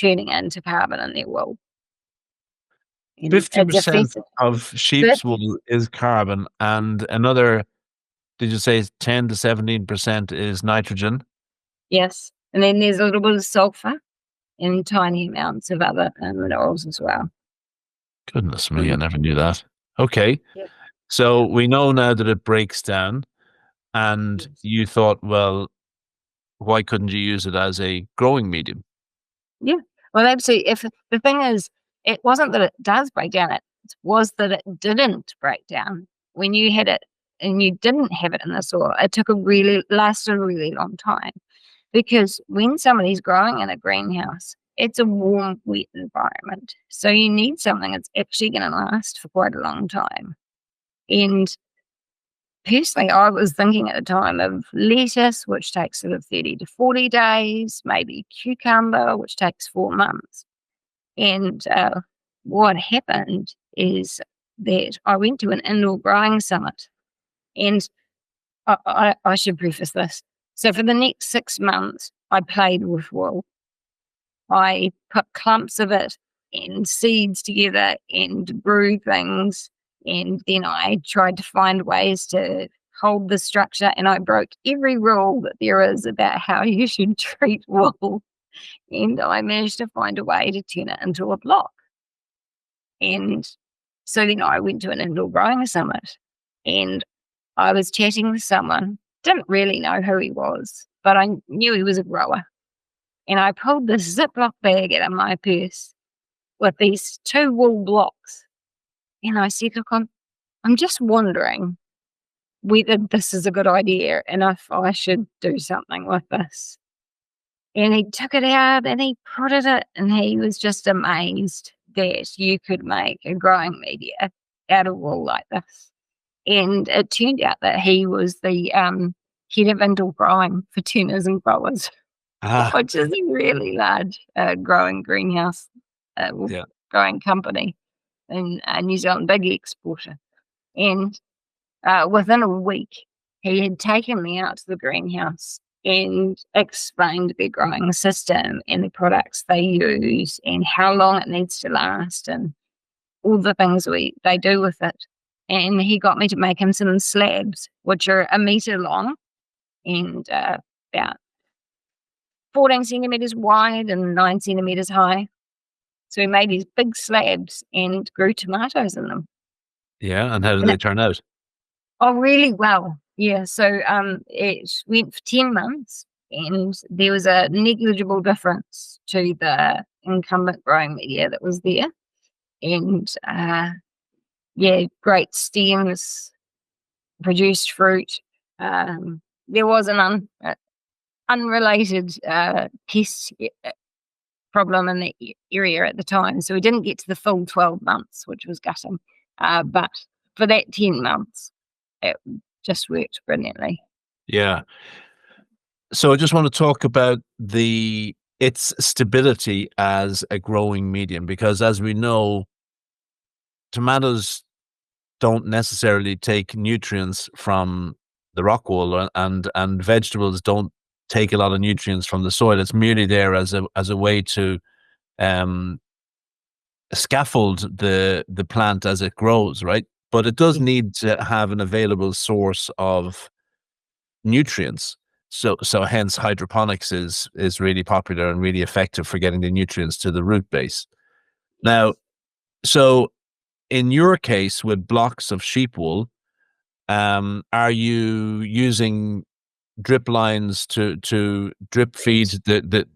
turning it into carbon in their wool. And it's a 50% of sheep's fifth, wool is carbon, and another, did you say 10 to 17% is nitrogen? yes. And then there's a little bit of sulfur and tiny amounts of other minerals as well. Goodness me, I never knew that. Okay. Yeah. So we know now that it breaks down, and Yes. you thought, well, why couldn't you use it as a growing medium? Yeah. Well, absolutely. If the thing is, it wasn't that it does break down, it was that it didn't break down. When you had it and you didn't have it in the soil, it lasted a really long time. Because when somebody's growing in a greenhouse, it's a warm, wet environment. So you need something that's actually going to last for quite a long time. And personally, I was thinking at the time of lettuce, which takes sort of 30 to 40 days, maybe cucumber, which takes 4 months. And what happened is that I went to an indoor growing summit, and I should preface this. So for the next 6 months, I played with wool. I put clumps of it and seeds together and grew things. And then I tried to find ways to hold the structure. And I broke every rule that there is about how you should treat wool. And I managed to find a way to turn it into a block. And so then I went to an indoor growing summit, and I was chatting with someone, didn't really know who he was, but I knew he was a grower. And I pulled this Ziploc bag out of my purse with these 2 wool blocks. And I said, look, I'm just wondering whether this is a good idea and if I should do something with this. And he took it out and he prodded it, and he was just amazed that you could make a growing media out of wool like this. And it turned out that he was the head of indoor growing for tuners and growers, Ah, which is a really large growing greenhouse, yeah. growing company in New Zealand, big exporter. And within a week, he had taken me out to the greenhouse and explained their growing system and the products they use and how long it needs to last and all the things they do with it. And he got me to make him some slabs, which are a metre long and about 14 centimetres wide and 9 centimetres high. So he made these big slabs and grew tomatoes in them. Yeah. And how did And they turn out? oh, really well. Yeah. So it went for 10 months, and there was a negligible difference to the incumbent growing media that was there. And yeah, great stems, produced fruit. There was an unrelated pest problem in the area at the time. So we didn't get to the full 12 months, which was gutting. But for that 10 months, it just worked brilliantly. Yeah. So I just want to talk about its stability as a growing medium, because as we know, tomatoes don't necessarily take nutrients from the rock wool, and vegetables don't take a lot of nutrients from the soil. It's merely there as a way to um, scaffold the plant as it grows, right? But it does Yeah. need to have an available source of nutrients. So hence hydroponics is really popular and really effective for getting the nutrients to the root base. Now, Yes. so in your case with blocks of sheep wool, are you using drip lines to drip feed Correct.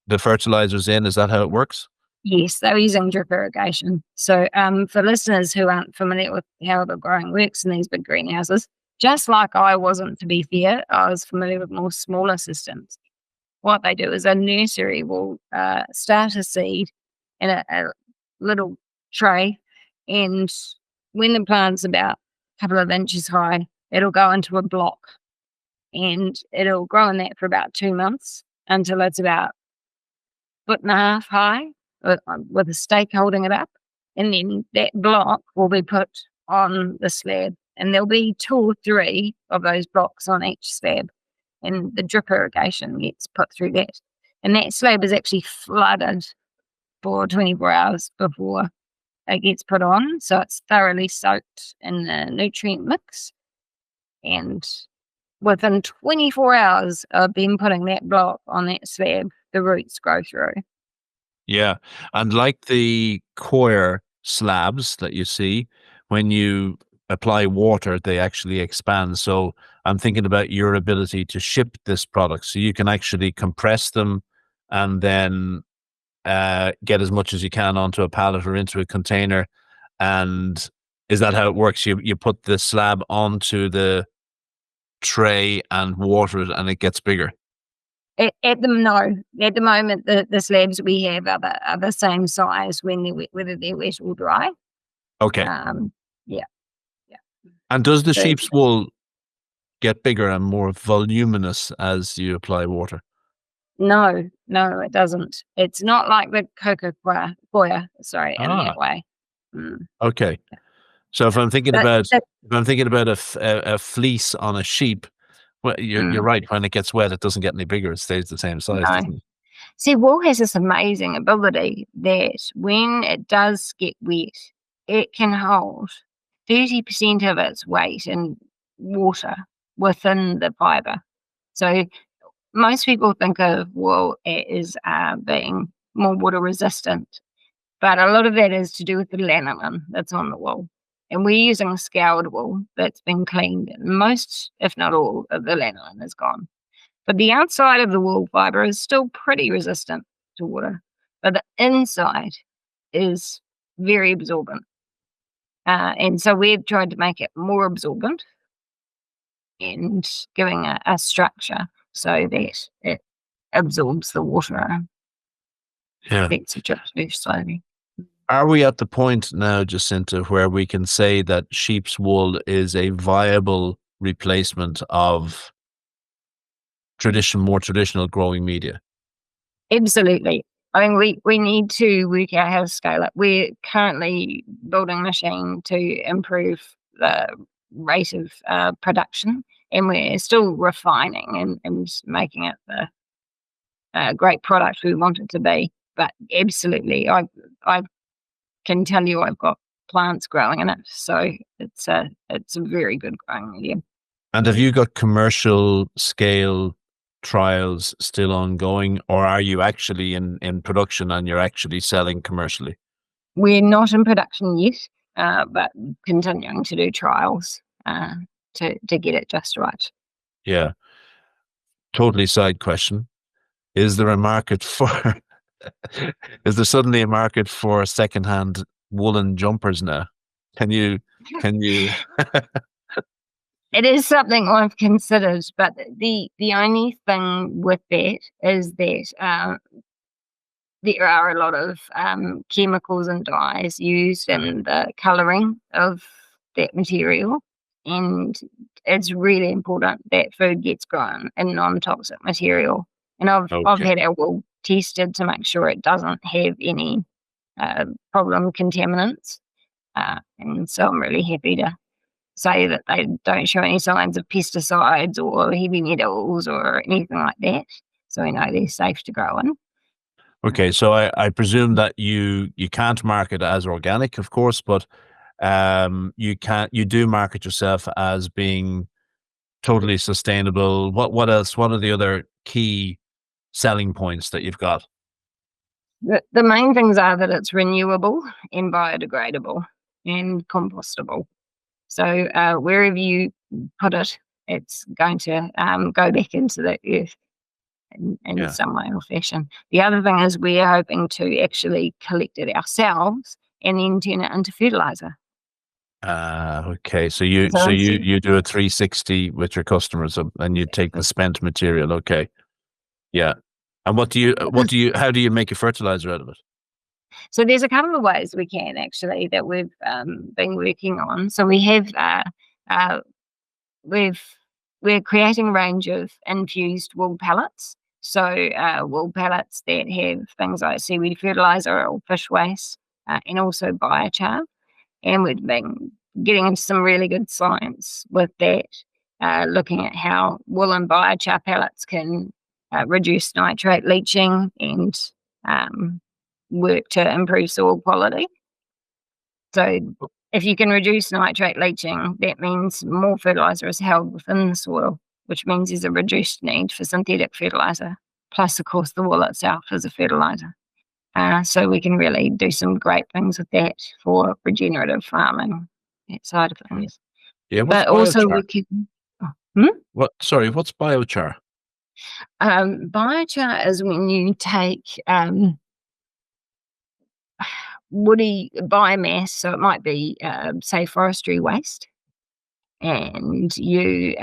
the fertilizers in? Is that how it works? Yes, they were using drip irrigation. So, for listeners who aren't familiar with how the growing works in these big greenhouses, just like I wasn't, to be fair, I was familiar with more smaller systems. What they do is a nursery will start a seed in a little tray, and when the plant's about a couple of inches high, it'll go into a block, and it'll grow in that for about 2 months until it's about 1.5 foot high with a stake holding it up. And then that block will be put on the slab. And there'll be 2 or 3 of those blocks on each slab. And the drip irrigation gets put through that. And that slab is actually flooded for 24 hours before it gets put on. So it's thoroughly soaked in the nutrient mix. And within 24 hours of being putting that block on that slab, the roots grow through. Yeah. And like the coir slabs that you see, when you apply water, they actually expand. So I'm thinking about your ability to ship this product. So you can actually compress them and then get as much as you can onto a pallet or into a container. And is that how it works? You put the slab onto the tray and water it and it gets bigger. At the moment, the slabs we have are the same size when they're wet, whether they're wet or dry. Okay. Yeah, yeah. And does the So sheep's wool get bigger and more voluminous as you apply water? no, it doesn't. It's not like the coir, sorry, in that Ah, way. Mm. okay. So if I'm thinking But about that, a fleece on a sheep, well, you're mm, right. When it gets wet, it doesn't get any bigger. It stays the same size, no. doesn't it? See, wool has this amazing ability that when it does get wet, it can hold 30% of its weight in water within the fibre. So most people think of wool as being more water resistant, but a lot of that is to do with the lanolin that's on the wool. And we're using scoured wool that's been cleaned. Most, if not all, of the lanolin is gone. But the outside of the wool fibre is still pretty resistant to water, but the inside is very absorbent. And so we've tried to make it more absorbent and giving a structure so that it absorbs the water and Yeah. lets it drip through slowly. Are we at the point now, Jacinta, where we can say that sheep's wool is a viable replacement of more traditional growing media? Absolutely. I mean, we need to work out how to scale it. We're currently building a machine to improve the rate of production, and we're still refining and making it the great product we want it to be. But absolutely, I can tell you I've got plants growing in it, so it's a very good growing medium. And have you got commercial scale trials still ongoing, or are you actually in production and you're actually selling commercially? We're not in production yet, but continuing to do trials to get it just right. Yeah. Totally side question. Is there a market for is there suddenly a market for secondhand woolen jumpers now? Can you It is something I've considered, but the only thing with that is that there are a lot of chemicals and dyes used in the colouring of that material, and it's really important that food gets grown in non-toxic material. And I've Okay. had our wool tested to make sure it doesn't have any problem contaminants, and so I'm really happy to say that they don't show any signs of pesticides or heavy metals or anything like that. So we know they're safe to grow in. Okay, so I presume that you can't market as organic, of course, but you do market yourself as being totally sustainable. What else? What are the other key selling points that you've got? The main things are that it's renewable and biodegradable and compostable. So wherever you put it, it's going to go back into the earth in Yeah. some way or fashion. The other thing is we're hoping to actually collect it ourselves and then turn it into fertilizer. Okay. So you So so you instead, you do a 360 with your customers and you take the spent material. Okay. Yeah. And how do you make a fertilizer out of it? so there's a couple of ways we can actually that we've been working on. So we have uh, we've we're creating a range of infused wool pellets. So wool pellets that have things like seaweed fertilizer or fish waste, and also biochar. And we've been getting into some really good science with that, looking at how wool and biochar pellets can reduce nitrate leaching and um, work to improve soil quality. So if you can reduce nitrate leaching, that means more fertilizer is held within the soil which means there's a reduced need for synthetic fertilizer. Plus, of course, the wool itself is a fertilizer. So we can really do some great things with that for regenerative farming, that side of things. Yeah, what's But also biochar? we can... Hmm? What's biochar? Biochar is when you take woody biomass, so it might be, say, forestry waste, and you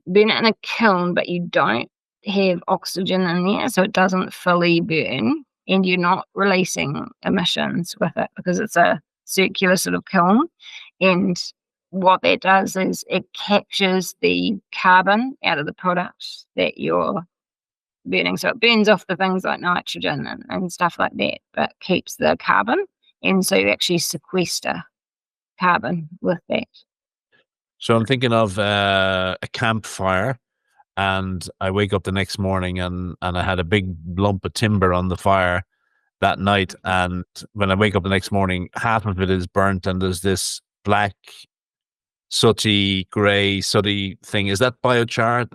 burn it in a kiln, but you don't have oxygen in there, so it doesn't fully burn, and you're not releasing emissions with it because it's a circular sort of kiln. And what that does is it captures the carbon out of the products that you're burning. So it burns off the things like nitrogen and stuff like that, but keeps the carbon. And so you actually sequester carbon with that. So I'm thinking of a campfire, and I wake up the next morning and I had a big lump of timber on the fire that night. And when I wake up the next morning, half of it is burnt and there's this black, sooty, sooty thing. Is that biochar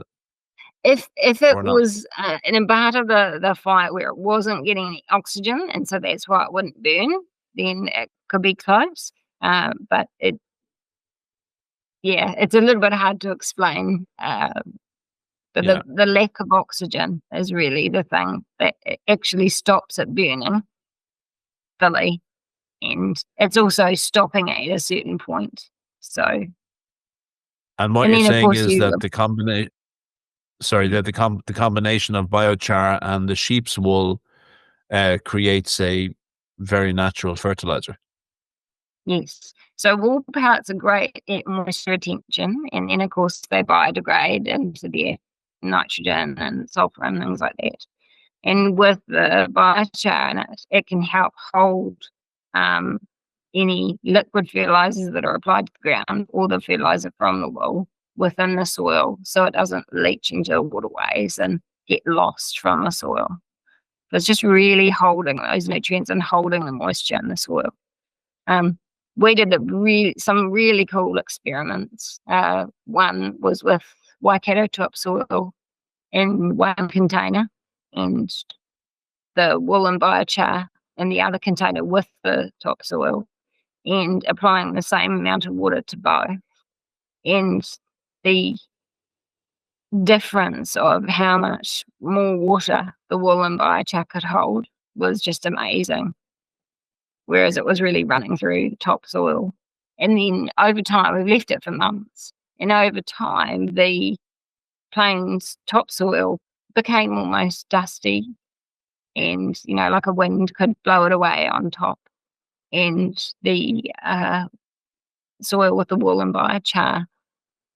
If it or not? was in a part of the fire where it wasn't getting any oxygen, and so that's why it wouldn't burn, then it could be close. But it's a little bit hard to explain. But Yeah. the lack of oxygen is really the thing that actually stops it burning fully, and it's also stopping it at a certain point. So, And what and you're then of saying course is you... that the combination of biochar and the sheep's wool creates a very natural fertilizer. Yes. So wool pellets are great at moisture retention, and then of course they biodegrade into the nitrogen and sulfur and things like that. And with the biochar in it, it can help hold any liquid fertilizers that are applied to the ground or the fertilizer from the wool within the soil, so it doesn't leach into the waterways and get lost from the soil. So it's just really holding those nutrients and holding the moisture in the soil. We did some really cool experiments. One was with Waikato topsoil in one container, and the wool and biochar in the other container with the topsoil, and applying the same amount of water to both. And the difference of how much more water the wool and biochar could hold was just amazing, whereas it was really running through topsoil. And then over time, we've left it for months, and over time, the plains topsoil became almost dusty, and, like a wind could blow it away on top. And the soil with the wool and biochar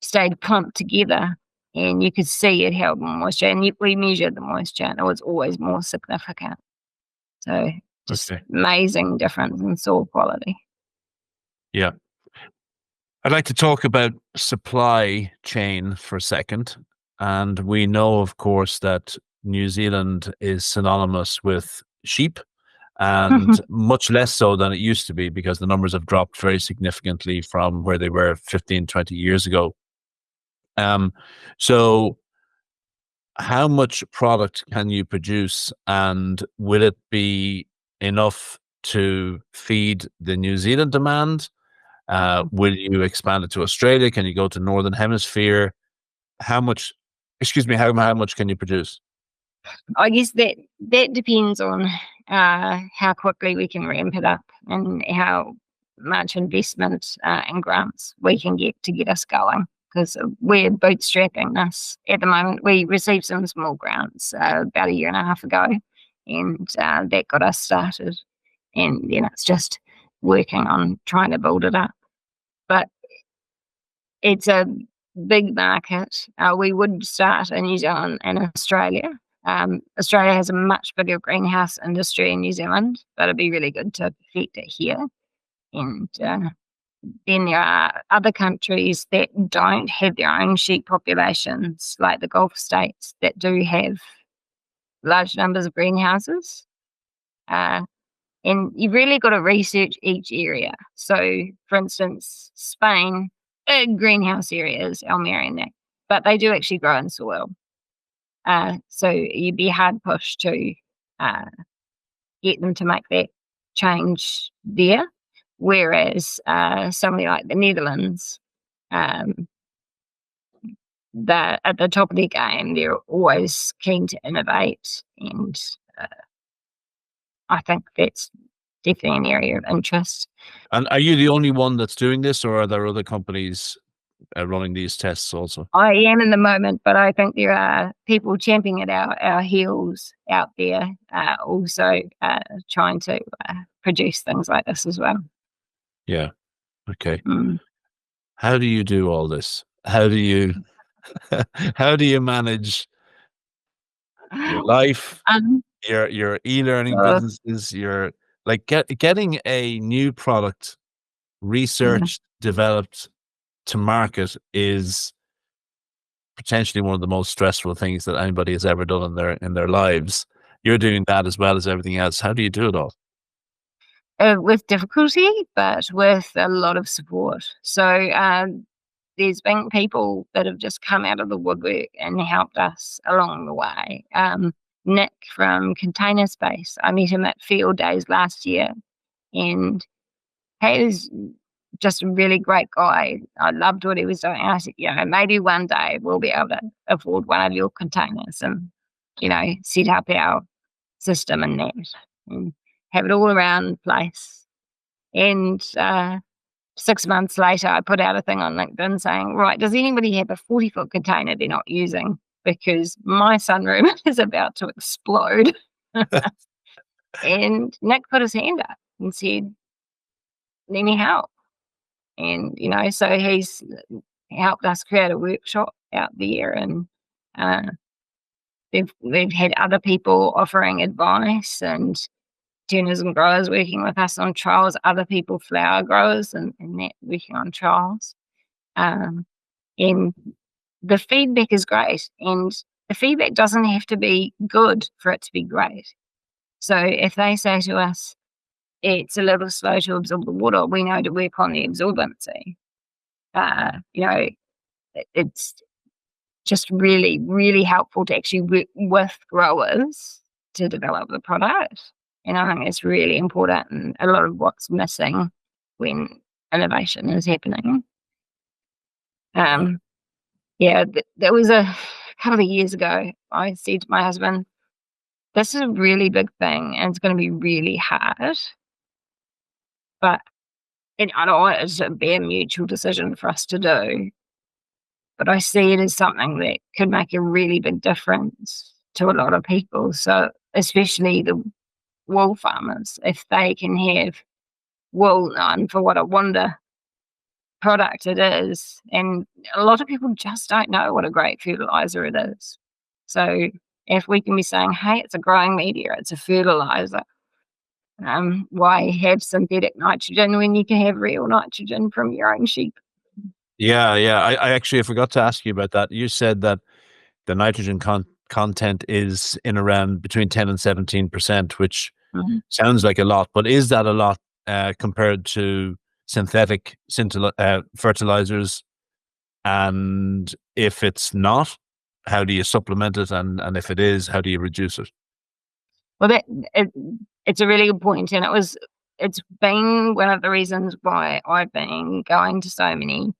stayed clumped together, and you could see it held more moisture. And we measured the moisture, and it was always more significant. So just amazing difference in soil quality. Yeah. I'd like to talk about supply chain for a second. And we know, of course, that New Zealand is synonymous with sheep, and much less so than it used to be, because the numbers have dropped very significantly from where they were 15, 20 years ago. So how much product can you produce, and will it be enough to feed the New Zealand demand? Will you expand it to Australia? Can you go to Northern Hemisphere? How much can you produce? I guess that depends on how quickly we can ramp it up and how much investment and grants we can get to get us going, because we're bootstrapping this at the moment. We received some small grants about a year and a half ago, and that got us started, and then it's just working on trying to build it up. But it's a big market. We would start in New Zealand and Australia. Australia has a much bigger greenhouse industry in New Zealand, but it'd be really good to perfect it here. And then there are other countries that don't have their own sheep populations, like the Gulf states, that do have large numbers of greenhouses. And you've really got to research each area. So, for instance, Spain greenhouse areas, Almeri and that, but they do actually grow in soil. So you'd be hard pushed to uh, get them to make that change there. Whereas somebody like the Netherlands, um, they're at the top of their game. They're always keen to innovate, and uh, I think that's definitely an area of interest. And are you the only one that's doing this, or are there other companies running these tests also? I am in the moment, but I think there are people champing at our heels out there, also trying to produce things like this as well. Yeah. Okay. Mm. How do you do all this? How do you how do you manage your life, Um, your e-learning uh, businesses, your like getting a new product yeah. researched, developed to market is potentially one of the most stressful things that anybody has ever done in their lives. You're doing that as well as everything else. How do you do it all? With difficulty, but with a lot of support. So there's been people that have just come out of the woodwork and helped us along the way. Nick from Container Space, I met him at Field Days last year, and he was just a really great guy. I loved what he was doing. I said, maybe one day we'll be able to afford one of your containers and, set up our system and that and have it all around the place. And 6 months later, I put out a thing on LinkedIn saying, right, does anybody have a 40-foot container they're not using? Because my sunroom is about to explode. And Nick put his hand up and said, let me help. And, so he's helped us create a workshop out there. And we've had other people offering advice and tuners and growers working with us on trials, other people, flower growers and that working on trials. And the feedback is great. And the feedback doesn't have to be good for it to be great. So if they say to us, it's a little slow to absorb the water, we know to work on the absorbency. It's just really, really helpful to actually work with growers to develop the product. And I think it's really important and a lot of what's missing when innovation is happening. There was a couple of years ago, I said to my husband, this is a really big thing and it's going to be really hard. But I don't want it to be a mutual decision for us to do. But I see it as something that could make a really big difference to a lot of people. So especially the wool farmers, if they can have wool known for what a wonder product it is. And a lot of people just don't know what a great fertilizer it is. So if we can be saying, hey, it's a growing media, it's a fertilizer, why have synthetic nitrogen when you can have real nitrogen from your own sheep? Yeah, yeah. I actually forgot to ask you about that. You said that the nitrogen content is in around between 10 and 17%, which Mhm. sounds like a lot, but is that a lot compared to synthetic fertilizers? And if it's not, how do you supplement it? And if it is, how do you reduce it? Well, it's a really good point, and it's been one of the reasons why I've been going to so many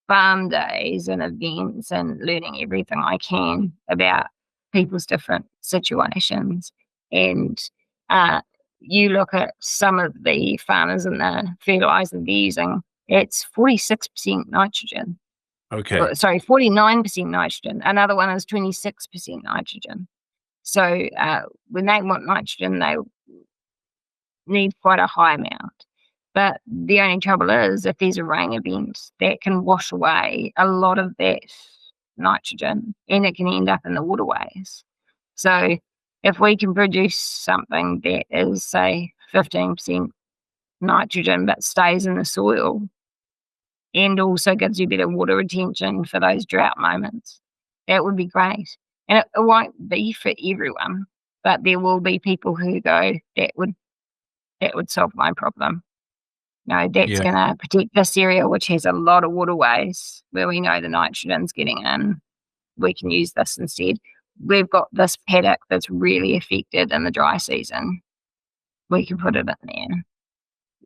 farm days and events and learning everything I can about people's different situations. And uh, you look at some of the farmers and the fertilizer they're using, it's 46% nitrogen. Okay. Sorry, 49% nitrogen. Another one is 26% nitrogen. So when they want nitrogen, they need quite a high amount. But the only trouble is if there's a rain event, that can wash away a lot of that nitrogen and it can end up in the waterways. So if we can produce something that is, say, 15% nitrogen but stays in the soil and also gives you better water retention for those drought moments, that would be great. And it won't be for everyone, but there will be people who go, that would solve my problem. That's Yeah. going to protect this area, which has a lot of waterways where we know the nitrogen's getting in. We can use this instead. We've got this paddock that's really affected in the dry season. We can put it in there.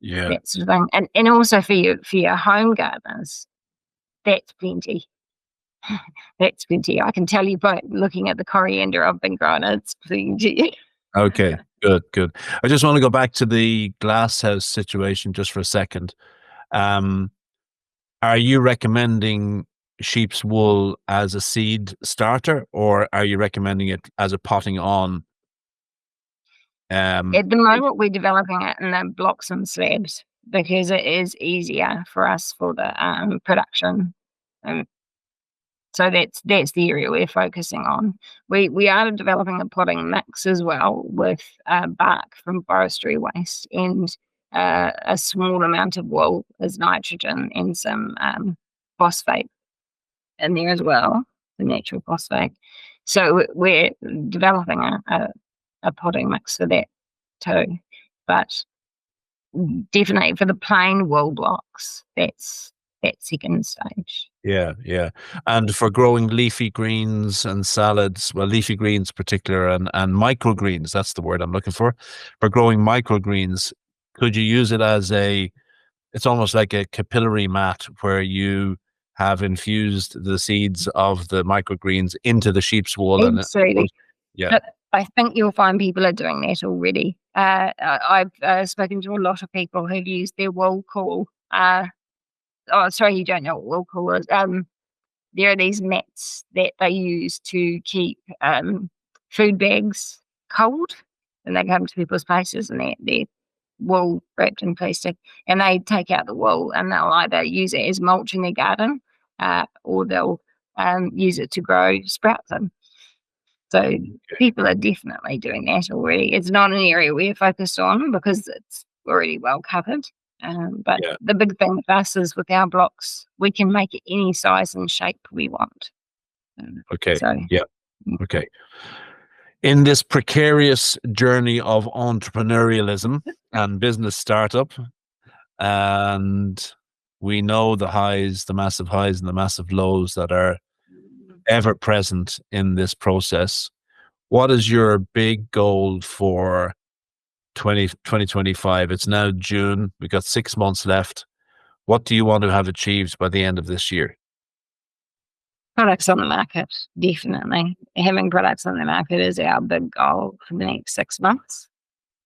Yeah. That sort of thing. And also for your home gardeners, that's plenty. That's plenty. I can tell you by looking at the coriander I've been growing, it's plenty. Okay, good. I just want to go back to the glasshouse situation just for a second. Are you recommending sheep's wool as a seed starter, or are you recommending it as a potting on? At the moment, we're developing it in the blocks and slabs because it is easier for us for the production. So that's the area we're focusing on. We are developing a potting mix as well with bark from forestry waste and a small amount of wool as nitrogen and some phosphate in there as well, the natural phosphate. So we're developing a potting mix for that too. But definitely for the plain wool blocks, that's second stage. Yeah. And for growing leafy greens and salads, well, leafy greens particular and microgreens, that's the word I'm looking for. For growing microgreens, could you use it as it's almost like a capillary mat where you have infused the seeds of the microgreens into the sheep's wool Absolutely. Yeah. But I think you'll find people are doing that already. I've spoken to a lot of people who've used their wool cool. Sorry, you don't know what wool cool is. There are these mats that they use to keep food bags cold, and they come to people's places and they're wool wrapped in plastic, and they take out the wool and they'll either use it as mulch in their garden, or they'll use it to grow sprouts in. So people are definitely doing that already. It's not an area we're focused on because it's already well covered. But the big thing with us is with our blocks, we can make it any size and shape we want. Okay. So, Okay. In this precarious journey of entrepreneurialism and business startup, and we know the highs, the massive highs and the massive lows that are ever present in this process. What is your big goal for 2025? It's now June. We've got 6 months left. What do you want to have achieved by the end of this year? products on the market, definitely. Having products on the market is our big goal for the next 6 months.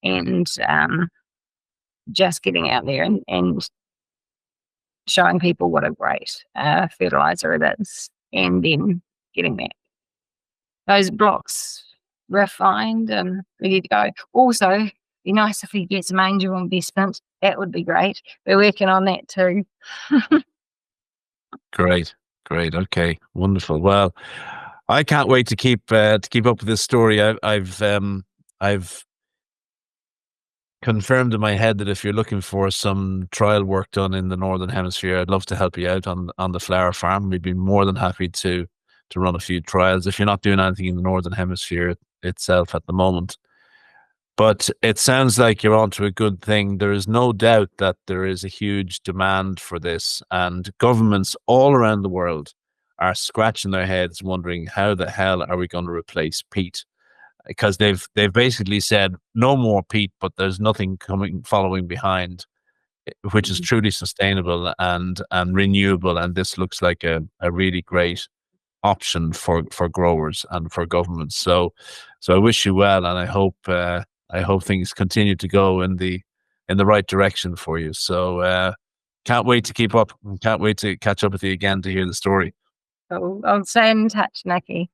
And just getting out there and showing people what a great fertilizer it is, and then getting those blocks refined and ready to go. Also, be nice if we get some angel investment. That would be great. We're working on that too. Great. Okay, wonderful. Well, I can't wait to keep up with this story. I've confirmed in my head that if you're looking for some trial work done in the Northern Hemisphere, I'd love to help you out on the flower farm. We'd be more than happy to run a few trials if you're not doing anything in the Northern Hemisphere itself at the moment. But it sounds like you're onto a good thing. There is no doubt that there is a huge demand for this, and governments all around the world are scratching their heads wondering how the hell are we going to replace peat? Because they've basically said no more peat, but there's nothing following behind, which is truly sustainable and renewable. And this looks like a really great option for growers and for governments. So I wish you well, and I hope things continue to go in the right direction for you. So can't wait to keep up. Can't wait to catch up with you again to hear the story. I'll stay in touch, Nikki.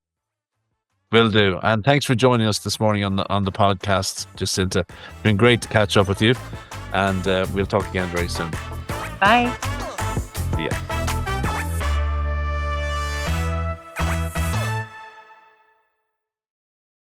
Will do. And thanks for joining us this morning on the podcast, Jacinta. It's been great to catch up with you, and we'll talk again very soon. Bye. Yeah.